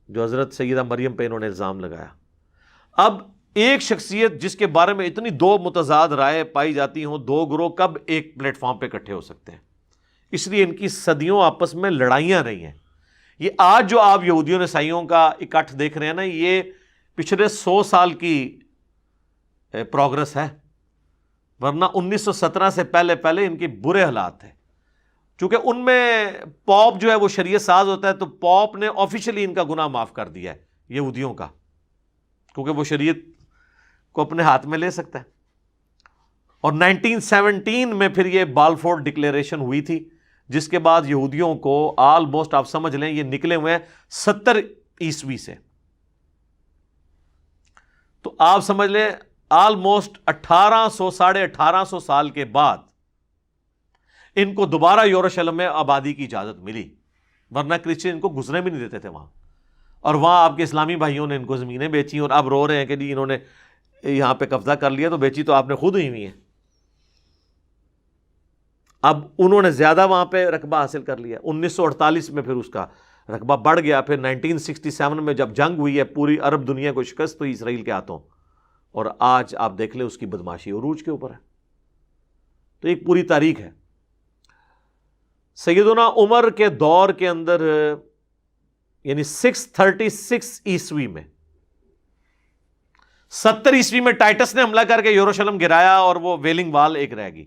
جو حضرت سیدہ مریم پہ انہوں نے الزام لگایا۔ اب ایک شخصیت جس کے بارے میں اتنی دو متضاد رائے پائی جاتی ہوں، دو گروہ کب ایک پلیٹ فارم پہ اکٹھے ہو سکتے ہیں؟ اس لیے ان کی صدیوں آپس میں لڑائیاں رہی ہیں۔ یہ آج جو آپ یہودیوں اور عیسائیوں کا اکٹھ دیکھ رہے ہیں نا، یہ پچھلے 100 سال کی پروگرس ہے، ورنہ 1917 سے پہلے ان کے برے حالات تھے۔ چونکہ ان میں پوپ جو ہے وہ شریعت ساز ہوتا ہے، تو پوپ نے آفیشلی ان کا گناہ معاف کر دیا ہے یہودیوں کا، کیونکہ وہ شریعت کو اپنے ہاتھ میں لے سکتا ہے۔ اور 1917 میں پھر یہ بالفور ڈکلیریشن ہوئی تھی، جس کے بعد یہودیوں کو آلموسٹ آپ سمجھ لیں یہ نکلے ہوئے ہیں 70 عیسوی سے، تو آپ سمجھ لیں آلموسٹ 1800 ساڑھے 1800 سال کے بعد ان کو دوبارہ یروشلم میں آبادی کی اجازت ملی، ورنہ کرسچن ان کو گزرنے بھی نہیں دیتے تھے وہاں، اور وہاں آپ کے اسلامی بھائیوں نے ان کو زمینیں بیچی اور اب رو رہے ہیں کہ جی انہوں نے یہاں پہ قبضہ کر لیا، تو بیچی تو آپ نے خود ہوئی ہیں۔ اب انہوں نے زیادہ وہاں پہ رقبہ حاصل کر لیا۔ 1948 میں پھر اس کا رقبہ بڑھ گیا، پھر 1967 میں جب جنگ ہوئی ہے پوری عرب دنیا کو شکست ہوئی اسرائیل کے ہاتھوں، اور آج آپ دیکھ لیں اس کی بدماشی عروج کے اوپر ہے۔ تو ایک پوری تاریخ ہے۔ سیدنا عمر کے دور کے اندر یعنی 636 عیسوی میں 70 عیسوی میں ٹائٹس نے حملہ کر کے یروشلم گرایا اور وہ ویلنگ وال ایک رہ گئی،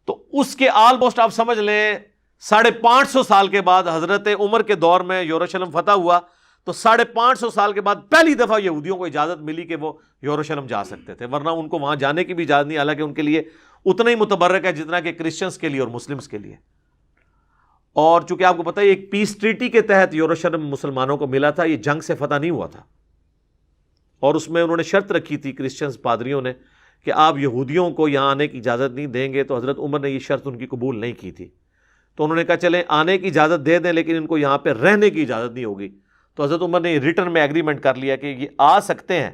تو اس کے آلموسٹ آپ سمجھ لیں 550 سال کے بعد حضرت عمر کے دور میں یروشلم فتح ہوا، تو 550 سال کے بعد پہلی دفعہ یہودیوں کو اجازت ملی کہ وہ یروشلم جا سکتے تھے، ورنہ ان کو وہاں جانے کی بھی اجازت نہیں، حالانکہ ان کے لیے اتنا ہی متبرک ہے جتنا کہ کرسچنز کے لیے اور مسلمز کے لیے۔ اور چونکہ آپ کو پتہ ہے ایک پیس ٹریٹی کے تحت یروشلم مسلمانوں کو ملا تھا، یہ جنگ سے فتح نہیں ہوا تھا، اور اس میں انہوں نے شرط رکھی تھی کرسچنز پادریوں نے کہ آپ یہودیوں کو یہاں آنے کی اجازت نہیں دیں گے، تو حضرت عمر نے یہ شرط ان کی قبول نہیں کی تھی، تو انہوں نے کہا چلیں آنے کی اجازت دے دیں لیکن ان کو یہاں پہ رہنے کی اجازت نہیں ہوگی، تو حضرت عمر نے ریٹرن میں ایگریمنٹ کر لیا کہ یہ آ سکتے ہیں،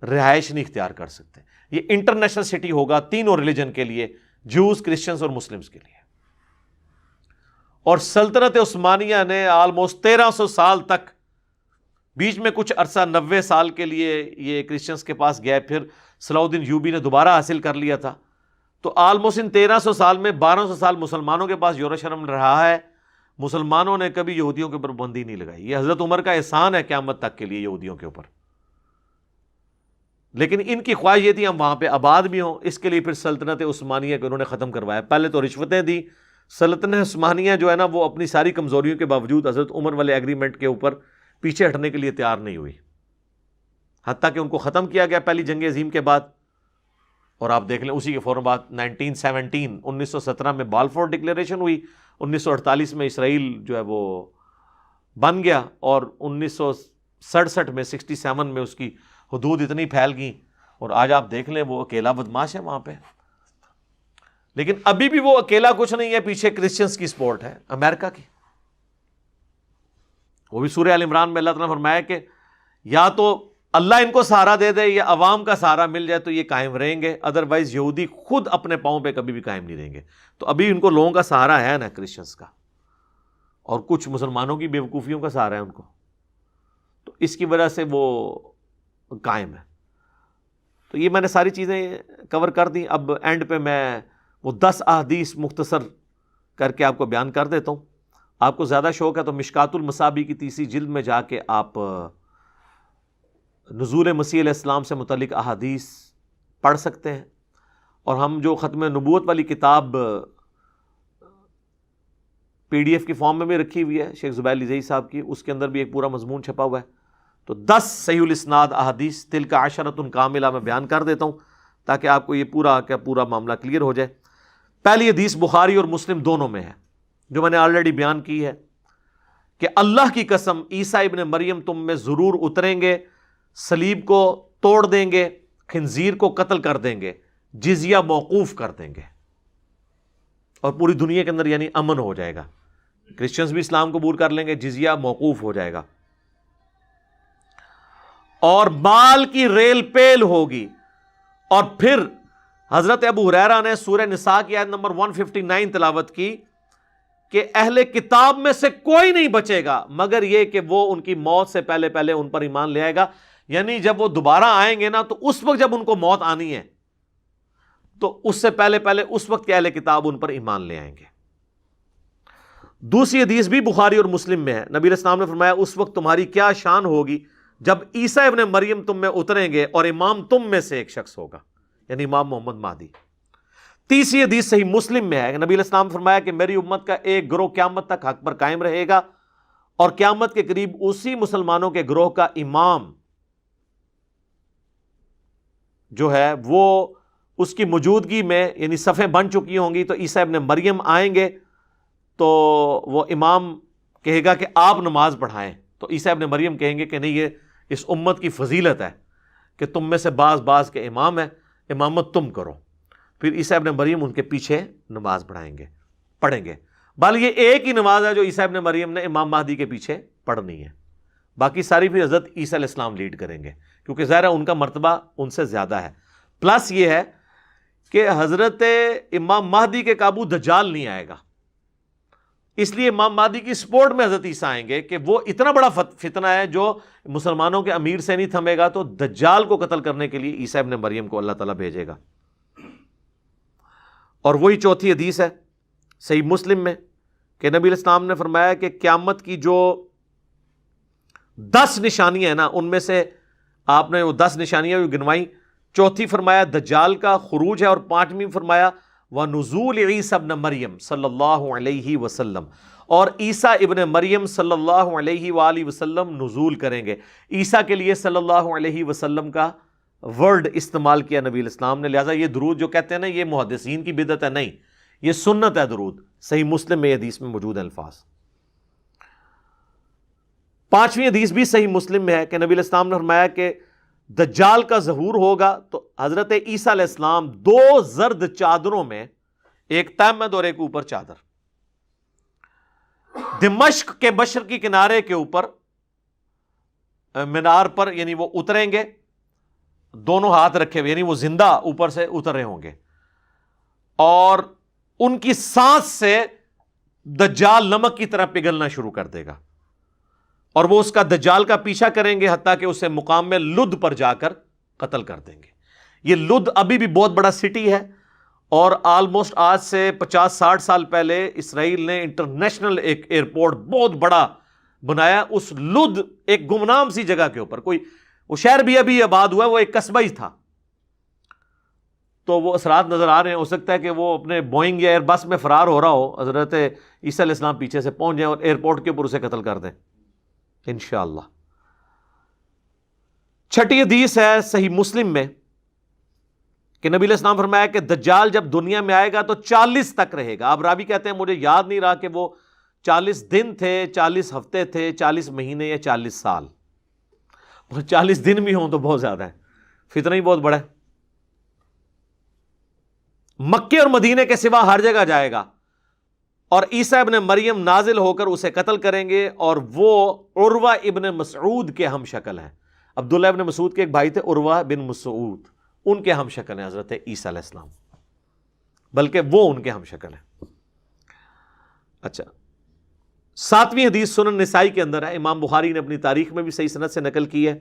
رہائش نہیں اختیار کر سکتے، یہ انٹرنیشنل سٹی ہوگا تینوں ریلیجن کے لیے، جوز، کرسچنز اور مسلمز کے لیے۔ اور سلطنت عثمانیہ نے آلموسٹ 1300 سال تک، بیچ میں کچھ عرصہ 90 سال کے لیے یہ کرسچنز کے پاس گئے، پھر صلاح الدین ایوبی نے دوبارہ حاصل کر لیا تھا، تو آلموسٹ ان 1300 سال میں 1200 سال مسلمانوں کے پاس یروشلم رہا ہے، مسلمانوں نے کبھی یہودیوں کے اوپر پابندی نہیں لگائی۔ یہ حضرت عمر کا احسان ہے قیامت تک کے لیے یہودیوں کے اوپر، لیکن ان کی خواہش یہ تھی ہم وہاں پہ آباد بھی ہوں، اس کے لیے پھر سلطنت عثمانیہ کو انہوں نے ختم کروایا۔ پہلے تو رشوتیں دی، سلطنت عثمانیہ جو ہے نا وہ اپنی ساری کمزوریوں کے باوجود حضرت عمر والے ایگریمنٹ کے اوپر پیچھے ہٹنے کے لیے تیار نہیں ہوئی، حتیٰ کہ ان کو ختم کیا گیا پہلی جنگ عظیم کے بعد۔ اور آپ دیکھ لیں اسی کے فوراً بعد 1917 میں بالفور ڈکلیریشن ہوئی، 1948 میں اسرائیل جو ہے وہ بن گیا، اور 1967 میں 67 میں اس کی حدود اتنی پھیل گئیں، اور آج آپ دیکھ لیں وہ اکیلا بدماش ہے وہاں پہ۔ لیکن ابھی بھی وہ اکیلا کچھ نہیں ہے، پیچھے کرسچنز کی سپورٹ ہے امریکہ کی۔ وہ بھی سورہ آل عمران میں اللہ تعالیٰ نے فرمایا کہ یا تو اللہ ان کو سہارا دے دے یا عوام کا سہارا مل جائے تو یہ قائم رہیں گے، ادروائز یہودی خود اپنے پاؤں پہ کبھی بھی قائم نہیں رہیں گے۔ تو ابھی ان کو لوگوں کا سہارا ہے نا کرسچنز کا، اور کچھ مسلمانوں کی بیوقوفیوں کا سہارا ہے ان کو، تو اس کی وجہ سے وہ قائم ہے۔ تو یہ میں نے ساری چیزیں کور کر دیں۔ اب اینڈ پہ میں وہ 10 احادیث مختصر کر کے آپ کو بیان کر دیتا ہوں۔ آپ کو زیادہ شوق ہے تو مشکات المصابیح کی 3ری جلد میں جا کے آپ نزول مسیح علیہ السلام سے متعلق احادیث پڑھ سکتے ہیں، اور ہم جو ختم نبوت والی کتاب PDF کی فارم میں بھی رکھی ہوئی ہے شیخ زبیر لزئی صاحب کی، اس کے اندر بھی ایک پورا مضمون چھپا ہوا ہے. تو 10 صحیح الاسناد احادیث تلک عشرۃ کاملہ میں بیان کر دیتا ہوں تاکہ آپ کو یہ پورا معاملہ کلیئر ہو جائے. پہلی حدیث بخاری اور مسلم دونوں میں ہے، جو میں نے آلریڈی بیان کی ہے کہ اللہ کی قسم عیسیٰ ابن مریم تم میں ضرور اتریں گے، صلیب کو توڑ دیں گے، خنزیر کو قتل کر دیں گے، جزیہ موقوف کر دیں گے، اور پوری دنیا کے اندر یعنی امن ہو جائے گا. کرسچنز بھی اسلام قبول کر لیں گے، جزیہ موقوف ہو جائے گا، اور مال کی ریل پیل ہوگی. اور پھر حضرت ابو ہریرہ نے سورہ نساء کی آیت نمبر 159 تلاوت کی کہ اہل کتاب میں سے کوئی نہیں بچے گا مگر یہ کہ وہ ان کی موت سے پہلے پہلے ان پر ایمان لے آئے گا. یعنی جب وہ دوبارہ آئیں گے نا تو اس وقت جب ان کو موت آنی ہے تو اس سے پہلے پہلے اس وقت کے اہل کتاب ان پر ایمان لے آئیں گے. دوسری حدیث بھی بخاری اور مسلم میں ہے. نبی علیہ السلام نے فرمایا اس وقت تمہاری کیا شان ہوگی جب عیسیٰ ابن مریم تم میں اتریں گے اور امام تم میں سے ایک شخص ہوگا، یعنی امام محمد مہدی. تیسری حدیث صحیح مسلم میں ہے. نبی علیہ السلام نے فرمایا کہ میری امت کا ایک گروہ قیامت تک حق پر قائم رہے گا، اور قیامت کے قریب اسی مسلمانوں کے گروہ کا امام جو ہے وہ اس کی موجودگی میں یعنی صفیں بن چکی ہوں گی. تو عیسیٰ ابن مریم آئیں گے تو وہ امام کہے گا کہ آپ نماز پڑھائیں، تو عیسیٰ ابن مریم کہیں گے کہ نہیں، یہ اس امت کی فضیلت ہے کہ تم میں سے بعض کے امام ہے، امامت تم کرو. پھر عیسیٰ ابن مریم ان کے پیچھے نماز پڑھیں گے. بل یہ ایک ہی نماز ہے جو عیسیٰ ابن مریم نے امام مہدی کے پیچھے پڑھنی ہے، باقی ساری پھر حضرت عیسیٰ علیہ السلام لیڈ کریں گے، کیونکہ ظاہر ہے ان کا مرتبہ ان سے زیادہ ہے. پلس یہ ہے کہ حضرت امام مہدی کے قابو دجال نہیں آئے گا، اس لیے امام مہدی کی سپورٹ میں حضرت عیسیٰ آئیں گے کہ وہ اتنا بڑا فتنہ ہے جو مسلمانوں کے امیر سے نہیں تھمے گا، تو دجال کو قتل کرنے کے لیے عیسیٰ ابن مریم کو اللہ تعالیٰ بھیجے گا. اور وہی چوتھی حدیث ہے صحیح مسلم میں کہ نبی علیہ السلام نے فرمایا کہ قیامت کی جو 10 نشانیاں ہیں نا، ان میں سے آپ نے وہ 10 نشانیاں بھی گنوائیں. چوتھی فرمایا دجال کا خروج ہے، اور 5ویں فرمایا وَنُزُولِ عِیسیٰ ابن مریم صلی اللہ علیہ وسلم، اور عیسیٰ ابن مریم صلی اللہ علیہ وآلہ وسلم نزول کریں گے. عیسیٰ کے لیے صلی اللہ علیہ وسلم کا ورڈ استعمال کیا نبی علیہ السلام نے، لہٰذا یہ درود جو کہتے ہیں نا یہ محدثین کی بدعت ہے، نہیں، یہ سنت ہے درود. صحیح مسلم میں حدیث میں موجود الفاظ. 5ویں حدیث بھی صحیح مسلم میں ہے کہ نبی علیہ السلام نے فرمایا کہ دجال کا ظہور ہوگا تو حضرت عیسیٰ علیہ السلام 2 زرد چادروں میں، ایک تہمد اور ایک اوپر چادر، دمشق کے مشرقی کنارے کے اوپر مینار پر یعنی وہ اتریں گے، دونوں ہاتھ رکھے ہوئے، یعنی وہ زندہ اوپر سے اتر رہے ہوں گے، اور ان کی سانس سے دجال نمک کی طرح پگھلنا شروع کر دے گا، اور وہ اس کا دجال کا پیچھا کریں گے حتیٰ کہ اسے مقام میں لد پر جا کر قتل کر دیں گے. یہ لد ابھی بھی بہت بڑا سٹی ہے، اور آلموسٹ آج سے 50-60 سال پہلے اسرائیل نے انٹرنیشنل ایک ایئرپورٹ بہت بڑا بنایا اس لد ایک گمنام سی جگہ کے اوپر. وہ شہر بھی ابھی آباد ہوا ہے، وہ ایک قصبہ ہی تھا. تو وہ اثرات نظر آ رہے ہیں، ہو سکتا ہے کہ وہ اپنے بوئنگ یا ایئر بس میں فرار ہو رہا ہو، حضرت عیسیٰ علیہ السلام پیچھے سے پہنچ جائیں اور ایئرپورٹ کے اوپر اسے قتل کر دیں انشاءاللہ. 6ٹھی حدیث ہے صحیح مسلم میں کہ نبی علیہ السلام فرمایا کہ دجال جب دنیا میں آئے گا تو 40 تک رہے گا. اب راوی کہتے ہیں مجھے یاد نہیں رہا کہ وہ 40 دن تھے، 40 ہفتے تھے، 40 مہینے یا 40 سال. 40 دن بھی ہوں تو بہت زیادہ ہے، فتنہ ہی بہت بڑا ہے. مکے اور مدینے کے سوا ہر جگہ جائے گا، اور عیسیٰ ابن مریم نازل ہو کر اسے قتل کریں گے، اور وہ عروہ ابن مسعود کے ہم شکل ہیں. عبداللہ ابن مسعود کے ایک بھائی تھے عروہ بن مسعود، ان کے ہم شکل ہیں حضرت عیسیٰ علیہ السلام، بلکہ وہ ان کے ہم شکل ہیں. اچھا، 7ویں حدیث سنن نسائی کے اندر ہے، امام بخاری نے اپنی تاریخ میں بھی صحیح سند سے نقل کی ہے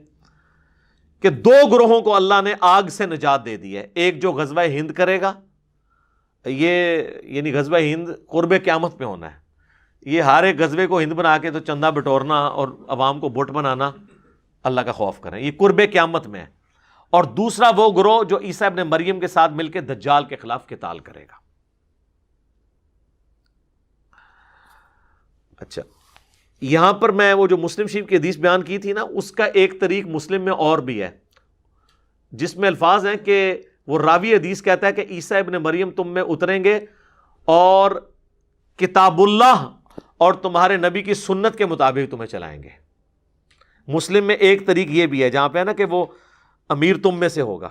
کہ 2 گروہوں کو اللہ نے آگ سے نجات دے دی ہے. ایک جو غزوہ ہند کرے گا، یہ یعنی غزوہ ہند قرب قیامت پہ ہونا ہے. یہ ہر ایک غزوے کو ہند بنا کے تو چندہ بٹورنا اور عوام کو بت بنانا، اللہ کا خوف کریں، یہ قرب قیامت میں ہے. اور دوسرا وہ گروہ جو عیسیٰ ابن مریم کے ساتھ مل کے دجال کے خلاف قتال کرے گا. اچھا، یہاں پر میں وہ جو مسلم شریف کی حدیث بیان کی تھی نا، اس کا ایک طریق مسلم میں اور بھی ہے، جس میں الفاظ ہیں کہ وہ راوی حدیث کہتا ہے کہ عیسیٰ ابن مریم تم میں اتریں گے اور کتاب اللہ اور تمہارے نبی کی سنت کے مطابق تمہیں چلائیں گے۔ مسلم میں ایک طریق یہ بھی ہے جہاں پہ ہے نا کہ وہ امیر تم میں سے ہوگا،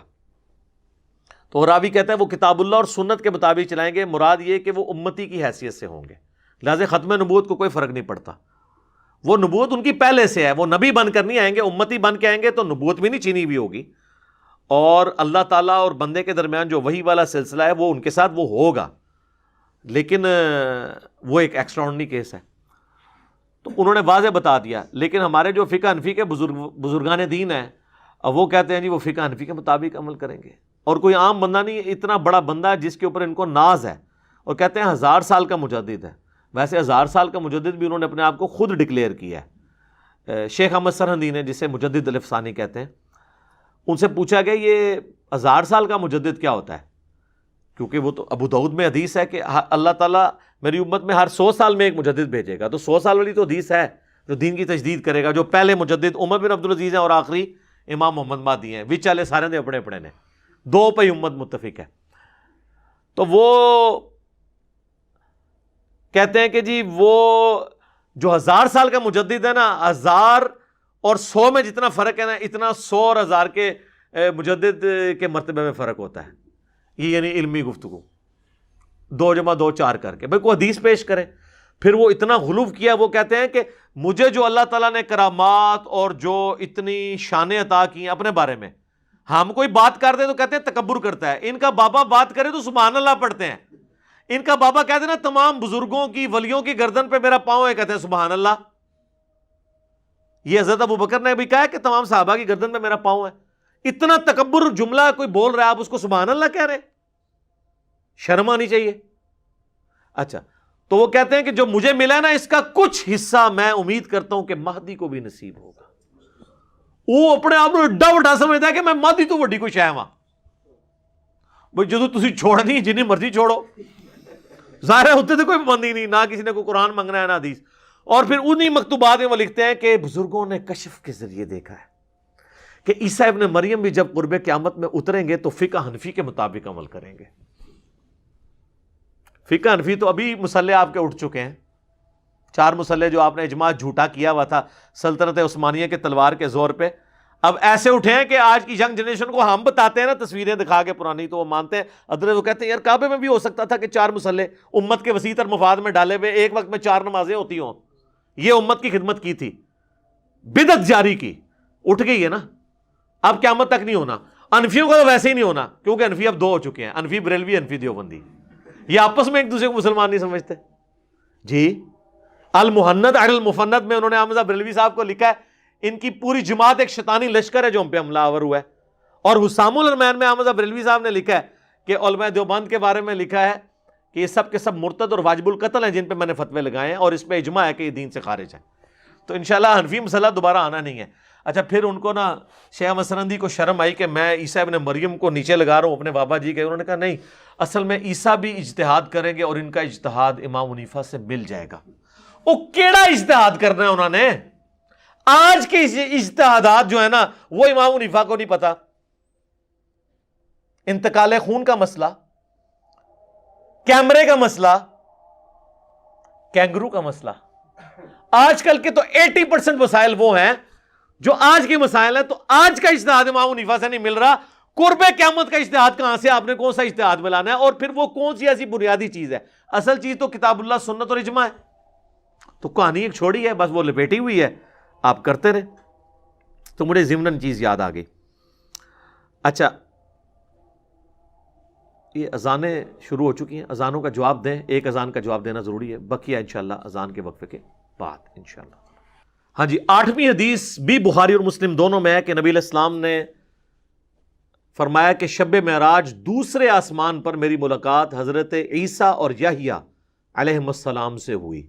تو راوی کہتا ہے وہ کتاب اللہ اور سنت کے مطابق چلائیں گے، مراد یہ کہ وہ امتی کی حیثیت سے ہوں گے، لہذا ختم نبوت کو کوئی فرق نہیں پڑتا، وہ نبوت ان کی پہلے سے ہے، وہ نبی بن کر نہیں آئیں گے، امتی بن کے آئیں گے تو نبوت بھی نہیں چھینی ہوئی ہوگی، اور اللہ تعالیٰ اور بندے کے درمیان جو وحی والا سلسلہ ہے وہ ان کے ساتھ وہ ہوگا، لیکن وہ ایک ایکسٹراڈنری کیس ہے، تو انہوں نے واضح بتا دیا۔ لیکن ہمارے جو فقہ حنفی کے بزرگان دین ہیں، وہ کہتے ہیں جی وہ فقہ حنفی کے مطابق عمل کریں گے، اور کوئی عام بندہ نہیں، اتنا بڑا بندہ ہے جس کے اوپر ان کو ناز ہے، اور کہتے ہیں 1000 سال کا مجدد ہے۔ ویسے 1000 سال کا مجدد بھی انہوں نے اپنے آپ کو خود ڈکلیئر کیا ہے۔ شیخ احمد سرہندی نے، جسے مجدد الافسانی کہتے ہیں، ان سے پوچھا گیا یہ 1000 سال کا مجدد کیا ہوتا ہے، کیونکہ وہ تو ابو داؤد میں حدیث ہے کہ اللہ تعالیٰ میری امت میں ہر 100 سال میں ایک مجدد بھیجے گا، تو 100 سال والی تو حدیث ہے جو دین کی تجدید کرے گا، جو پہلے مجدد عمر بن عبدالعزیز ہیں اور آخری امام محمد مہدی ہیں، وچ والے سارے دے اپنے اپنے نے، دو پہ امت متفق ہے۔ تو وہ کہتے ہیں کہ جی وہ جو 1000 سال کا مجدد ہے نا، 1000 اور 100 میں جتنا فرق ہے نا، اتنا 100 اور 1000 کے مجدد کے مرتبے میں فرق ہوتا ہے۔ یہ یعنی علمی گفتگو 2 × 2 4 کر کے، بھئی کوئی حدیث پیش کرے۔ پھر وہ اتنا غلو کیا، وہ کہتے ہیں کہ مجھے جو اللہ تعالیٰ نے کرامات اور جو اتنی شانیں عطا کی ہیں اپنے بارے میں، ہم کوئی بات کر دیں تو کہتے ہیں تکبر کرتا ہے، ان کا بابا بات کرے تو سبحان اللہ پڑھتے ہیں، ان کا بابا کہتے ہیں نا تمام بزرگوں کی ولیوں کی گردن پہ میرا پاؤں ہے، کہتے ہیں سبحان اللہ۔ یہ حضرت ابوبکر نے بھی کہا ہے کہ تمام صحابہ کی گردن پہ میرا پاؤں ہے۔ اتنا تکبر جملہ کوئی بول رہا ہے، آپ اس کو سبحان اللہ کہہ رہے، شرم آنی چاہیے۔ اچھا، تو وہ کہتے ہیں کہ جو مجھے ملا نا، اس کا کچھ حصہ میں امید کرتا ہوں کہ مہدی کو بھی نصیب ہوگا۔ وہ اپنے آپ کو ایڈا وڈا سمجھتا ہے کہ میں مہدی تو وڈی کوئی شے ہاں، بھئی جدو تسی چھوڑنی جنی مرضی چھوڑو، ظاہر ہے ہوتے تو کوئی پابندی نہیں، نہ کسی نے کوئی قرآن منگنا ہے نہ حدیث۔ اور پھر انہی مکتوبات میں وہ لکھتے ہیں کہ بزرگوں نے کشف کے ذریعے دیکھا ہے کہ عیسیٰ ابن مریم بھی جب قرب قیامت میں اتریں گے تو فقہ حنفی کے مطابق عمل کریں گے۔ فقہ حنفی تو ابھی مسلح آپ کے اٹھ چکے ہیں، 4 مسلح جو آپ نے اجماع جھوٹا کیا ہوا تھا سلطنت عثمانیہ کے تلوار کے زور پہ، اب ایسے اٹھے ہیں کہ آج کی ینگ جنریشن کو ہم بتاتے ہیں نا تصویریں دکھا کے پرانی، تو وہ مانتے ہیں، ادھر وہ کہتے ہیں یار کعبے میں بھی ہو سکتا تھا کہ 4 مسلح امت کے وسیع تر مفاد میں ڈالے ہوئے ایک وقت میں 4 نمازیں ہوتی ہوں، یہ امت کی خدمت کی تھی، بدعت جاری کی، اٹھ گئی ہے نا، اب قیامت تک نہیں ہونا۔ انفیوں کا تو ویسے ہی نہیں ہونا، کیونکہ انفی اب 2 ہو چکے ہیں، انفی بریلوی، انفی دیوبندی، یہ آپس میں ایک دوسرے کو مسلمان نہیں سمجھتے جی۔ المحند علی المفند میں انہوں نے احمد بریلوی صاحب کو لکھا ہے ان کی پوری جماعت ایک شیطانی لشکر ہے جو ہم پہ حملہ آور ہوا ہے، اور حسام الرحمن میں احمد بریلوی صاحب نے لکھا ہے کہ علماء دیوبند کے بارے میں لکھا ہے کہ یہ سب کے سب مرتد اور واجب القتل ہیں جن پہ میں نے فتوے لگائے ہیں، اور اس پہ اجماع ہے کہ یہ دین سے خارج ہے۔ تو انشاءاللہ حنفی مسئلہ دوبارہ آنا نہیں ہے۔ اچھا، پھر ان کو نا شیخ احمد سرہندی کو شرم آئی کہ میں عیسیٰ ابن مریم کو نیچے لگا رہا ہوں اپنے بابا جی کے، انہوں نے کہا نہیں، اصل میں عیسیٰ بھی اجتہاد کریں گے اور ان کا اجتہاد امام حنیفہ سے مل جائے گا۔ وہ کیڑا اجتہاد کرنا ہے انہوں نے؟ آج کے اجتہادات جو ہے نا وہ امام حنیفہ کو نہیں پتا۔ انتقال خون کا مسئلہ، کیمرے کا مسئلہ، کینگرو کا مسئلہ، آج کل کے تو 80% مسائل وہ ہیں جو آج کے مسائل ہیں، تو آج کا اجتہاد امام حنیفہ سے نہیں مل رہا، قرب قیامت کا اجتہاد کہاں سے؟ آپ نے کون سا اجتہاد ملانا ہے؟ اور پھر وہ کون سی ایسی بنیادی چیز ہے؟ اصل چیز تو کتاب اللہ، سنت اور اجماع ہے، تو کہانی ایک چھوڑی ہے، بس وہ لپیٹی ہوئی ہے، آپ کرتے رہے۔ تو مجھے ضمناً چیز یاد آ گئی۔ اچھا، یہ اذانیں شروع ہو چکی ہیں، اذانوں کا جواب دیں، ایک اذان کا جواب دینا ضروری ہے، بقیہ انشاءاللہ اذان کے وقفے کے بعد انشاءاللہ۔ ہاں جی، 8ویں حدیث بھی بخاری اور مسلم دونوں میں ہے کہ نبی علیہ السلام نے فرمایا کہ شب معراج دوسرے آسمان پر میری ملاقات حضرت عیسیٰ اور یحییٰ علیہ السلام سے ہوئی،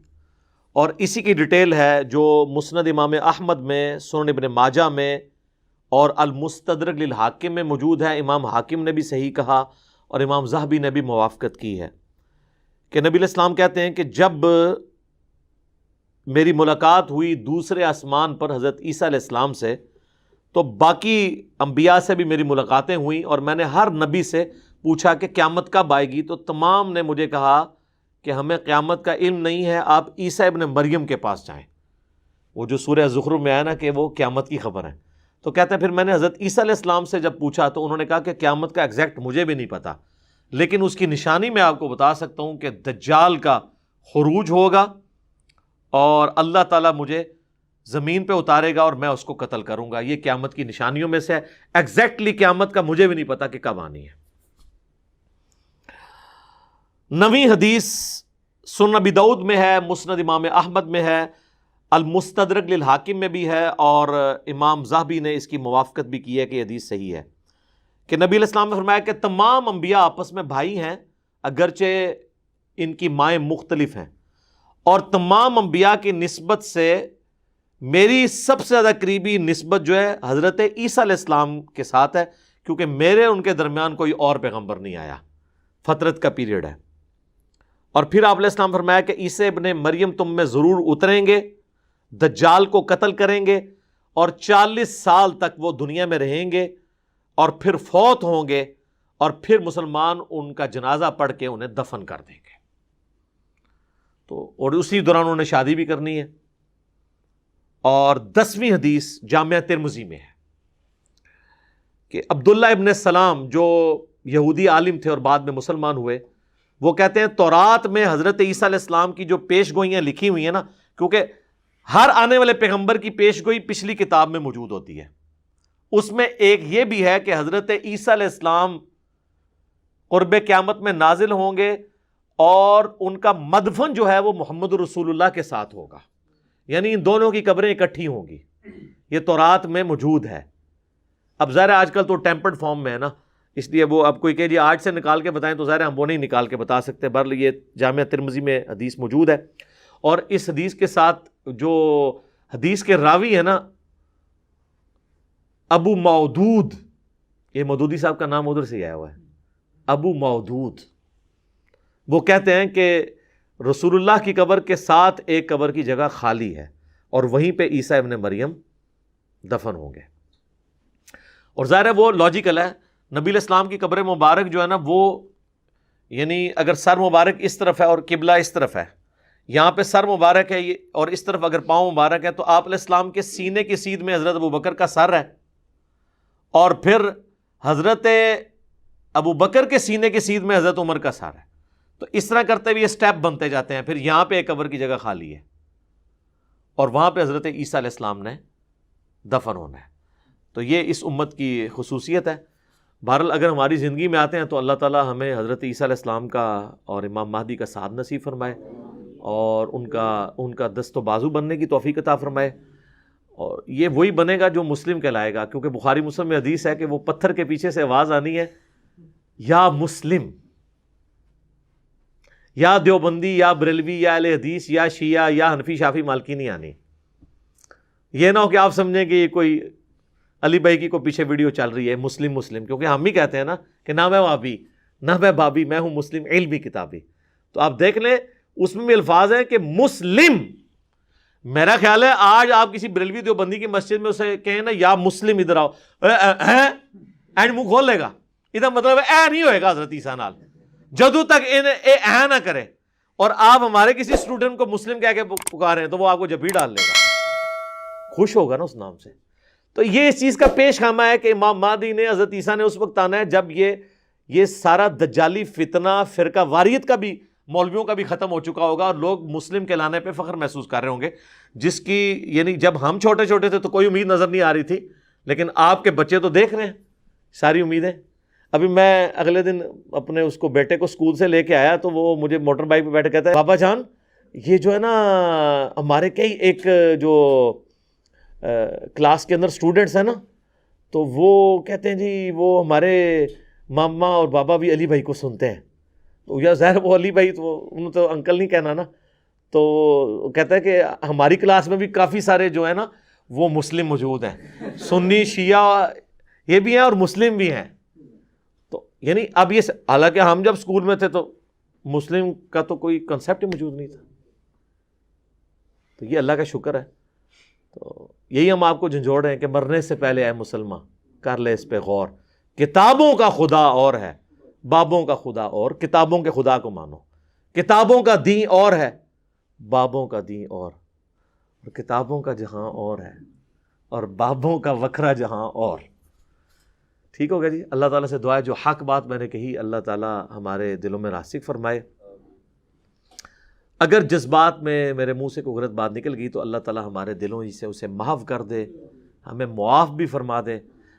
اور اسی کی ڈیٹیل ہے جو مسند امام احمد میں، سنن ابن ماجہ میں اور المستدرک للحاکم میں موجود ہے۔ امام حاکم نے بھی صحیح کہا اور امام ذہبی نے بھی موافقت کی ہے کہ نبی علیہ السلام کہتے ہیں کہ جب میری ملاقات ہوئی دوسرے آسمان پر حضرت عیسیٰ علیہ السلام سے، تو باقی انبیاء سے بھی میری ملاقاتیں ہوئیں، اور میں نے ہر نبی سے پوچھا کہ قیامت کب آئے گی، تو تمام نے مجھے کہا کہ ہمیں قیامت کا علم نہیں ہے، آپ عیسیٰ ابن مریم کے پاس جائیں۔ وہ جو سورہ زخرف میں آیا نا کہ وہ قیامت کی خبر ہے، تو کہتے ہیں پھر میں نے حضرت عیسیٰ علیہ السلام سے جب پوچھا تو انہوں نے کہا کہ قیامت کا ایگزیکٹ مجھے بھی نہیں پتا، لیکن اس کی نشانی میں آپ کو بتا سکتا ہوں کہ دجال کا خروج ہوگا اور اللہ تعالیٰ مجھے زمین پہ اتارے گا اور میں اس کو قتل کروں گا۔ یہ قیامت کی نشانیوں میں سے ہے، ایگزیکٹلی قیامت کا مجھے بھی نہیں پتا کہ کب آنی ہے۔ نویں حدیث سنن ابی داؤد میں ہے، مسند امام احمد میں ہے، المستدرک للحاکم میں بھی ہے، اور امام ذہبی نے اس کی موافقت بھی کی ہے کہ یہ حدیث صحیح ہے، کہ نبی علیہ السلام نے فرمایا کہ تمام انبیاء آپس میں بھائی ہیں اگرچہ ان کی مائیں مختلف ہیں، اور تمام انبیاء کی نسبت سے میری سب سے زیادہ قریبی نسبت جو ہے حضرت عیسیٰ علیہ السلام کے ساتھ ہے، کیونکہ میرے ان کے درمیان کوئی اور پیغمبر نہیں آیا، فترت کا پیریڈ ہے۔ اور پھر آپ علیہ السلام فرمایا کہ عیسیٰ ابن مریم تم میں ضرور اتریں گے، دجال کو قتل کریں گے، اور 40 سال تک وہ دنیا میں رہیں گے، اور پھر فوت ہوں گے، اور پھر مسلمان ان کا جنازہ پڑھ کے انہیں دفن کر دیں گے۔ تو اور اسی دوران انہوں نے شادی بھی کرنی ہے۔ اور 10ویں حدیث جامعہ ترمذی میں ہے کہ عبداللہ ابن السلام جو یہودی عالم تھے اور بعد میں مسلمان ہوئے، وہ کہتے ہیں تورات میں حضرت عیسیٰ علیہ السلام کی جو پیش گوئیاں لکھی ہوئی ہیں نا، کیونکہ ہر آنے والے پیغمبر کی پیش گوئی پچھلی کتاب میں موجود ہوتی ہے، اس میں ایک یہ بھی ہے کہ حضرت عیسیٰ علیہ السلام قرب قیامت میں نازل ہوں گے، اور ان کا مدفن جو ہے وہ محمد رسول اللہ کے ساتھ ہوگا، یعنی ان دونوں کی قبریں اکٹھی ہوں گی۔ یہ تورات میں موجود ہے۔ اب ظاہر آج کل تو ٹیمپرڈ فارم میں ہے نا، اس لیے وہ اب کوئی کہ جی آج سے نکال کے بتائیں تو ظاہر ہم وہ نہیں نکال کے بتا سکتے، بہرحال یہ جامعہ ترمذی میں حدیث موجود ہے۔ اور اس حدیث کے ساتھ جو حدیث کے راوی ہے نا ابو مودود، یہ مودودی صاحب کا نام ادھر سے آیا ہوا ہے، ابو مودود، وہ کہتے ہیں کہ رسول اللہ کی قبر کے ساتھ ایک قبر کی جگہ خالی ہے، اور وہیں پہ عیسیٰ ابن مریم دفن ہوں گے۔ اور ظاہر ہے وہ لاجیکل ہے، نبی علیہ السلام کی قبر مبارک جو ہے نا وہ، یعنی اگر سر مبارک اس طرف ہے اور قبلہ اس طرف ہے، یہاں پہ سر مبارک ہے اور اس طرف اگر پاؤں مبارک ہے، تو آپ علیہ السلام کے سینے کی سیدھ میں حضرت ابو بکر کا سر ہے، اور پھر حضرت ابو بکر کے سینے کی سیدھ میں حضرت عمر کا سر ہے۔ تو اس طرح کرتے ہوئے یہ سٹیپ بنتے جاتے ہیں، پھر یہاں پہ ایک قبر کی جگہ خالی ہے، اور وہاں پہ حضرت عیسیٰ علیہ السلام نے دفن ہونا ہے۔ تو یہ اس امت کی خصوصیت ہے۔ بہرحال اگر ہماری زندگی میں آتے ہیں تو اللہ تعالیٰ ہمیں حضرت عیسیٰ علیہ السلام کا اور امام مہدی کا ساتھ نصیب فرمائے، اور ان کا دست و بازو بننے کی توفیق عطا فرمائے، اور یہ وہی بنے گا جو مسلم کہلائے گا، کیونکہ بخاری مسلم میں حدیث ہے کہ وہ پتھر کے پیچھے سے آواز آنی ہے، یا مسلم، یا دیوبندی، یا بریلوی، یا اہل حدیث، یا شیعہ، یا حنفی، شافعی، مالکی نہیں آنی۔ یہ نہ ہو کہ آپ سمجھیں کہ یہ کوئی علی بھائی کی کوئی پیچھے ویڈیو چل رہی ہے مسلم مسلم، کیونکہ ہم ہی کہتے ہیں نا کہ نہ میں وہابی، نہ میں بابی، میں ہوں مسلم علمی کتابی۔ تو آپ دیکھ لیں اس میں بھی الفاظ ہیں کہ مسلم۔ میرا خیال ہے آج آپ کسی بریلوی دیوبندی کی مسجد میں اسے کہیں نا یا مسلم ادھر آؤ، اینڈ منہ کھول لے گا، ادھر مطلب اے نہیں ہوئے گا حضرت عیسیٰ نال، جدو تک اے نہ کرے۔ اور آپ ہمارے کسی اسٹوڈنٹ کو مسلم کہہ کے پکارے تو وہ آپ کو جبھی ڈال لے گا، خوش ہوگا نا اس نام سے۔ تو یہ اس چیز کا پیش خامہ ہے کہ امام مہدی نے، حضرت عیسیٰ نے اس وقت آنا ہے جب یہ سارا دجالی فتنہ، فرقہ واریت کا بھی، مولویوں کا بھی ختم ہو چکا ہوگا، اور لوگ مسلم کہلانے پہ فخر محسوس کر رہے ہوں گے، جس کی یعنی جب ہم چھوٹے چھوٹے تھے تو کوئی امید نظر نہیں آ رہی تھی، لیکن آپ کے بچے تو دیکھ رہے ہیں ساری امیدیں۔ ابھی میں اگلے دن اپنے اس کو بیٹے کو اسکول سے لے کے آیا تو وہ مجھے موٹر بائک پہ بیٹھ کہتا ہے بابا جان یہ جو ہے نا ہمارے کئی ایک جو کلاس کے اندر اسٹوڈنٹس ہیں نا، تو وہ کہتے ہیں جی وہ ہمارے ماما اور بابا بھی علی بھائی کو سنتے ہیں۔ تو یا ظاہر وہ علی بھائی تو انہوں تو انکل نہیں کہنا نا، تو کہتا ہے کہ ہماری کلاس میں بھی کافی سارے جو ہے نا وہ مسلم موجود ہیں، سنی شیعہ یہ بھی ہیں اور مسلم بھی ہیں۔ تو یعنی اب یہ حالانکہ ہم جب اسکول میں تھے تو مسلم کا تو کوئی کنسیپٹ ہی موجود نہیں تھا۔ تو یہ اللہ کا شکر ہے. تو یہی ہم آپ کو جھنجھوڑ رہے ہیں کہ مرنے سے پہلے اے مسلمان کر لے اس پہ غور. کتابوں کا خدا اور ہے، بابوں کا خدا اور. کتابوں کے خدا کو مانو. کتابوں کا دین اور ہے، بابوں کا دین اور کتابوں کا جہاں اور ہے اور بابوں کا وکھرا جہاں اور. ٹھیک ہوگا جی. اللہ تعالیٰ سے دعا ہے جو حق بات میں نے کہی اللہ تعالیٰ ہمارے دلوں میں راسخ فرمائے. اگر جس بات میں میرے منہ سے کوئی غلط بات نکل گئی تو اللہ تعالیٰ ہمارے دلوں ہی سے اسے محو کر دے، ہمیں معاف بھی فرما دے،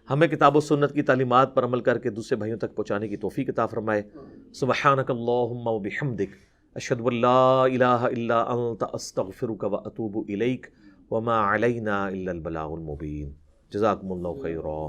ہمیں کتاب و سنت کی تعلیمات پر عمل کر کے دوسرے بھائیوں تک پہنچانے کی توفیق عطا فرمائے. سبحانک اللہم و بحمدک اشہد ان لا الہ الا انت استغفرک و اتوب الیک وما علینا الا البلاغ المبین. جزاکم اللہ خیرا.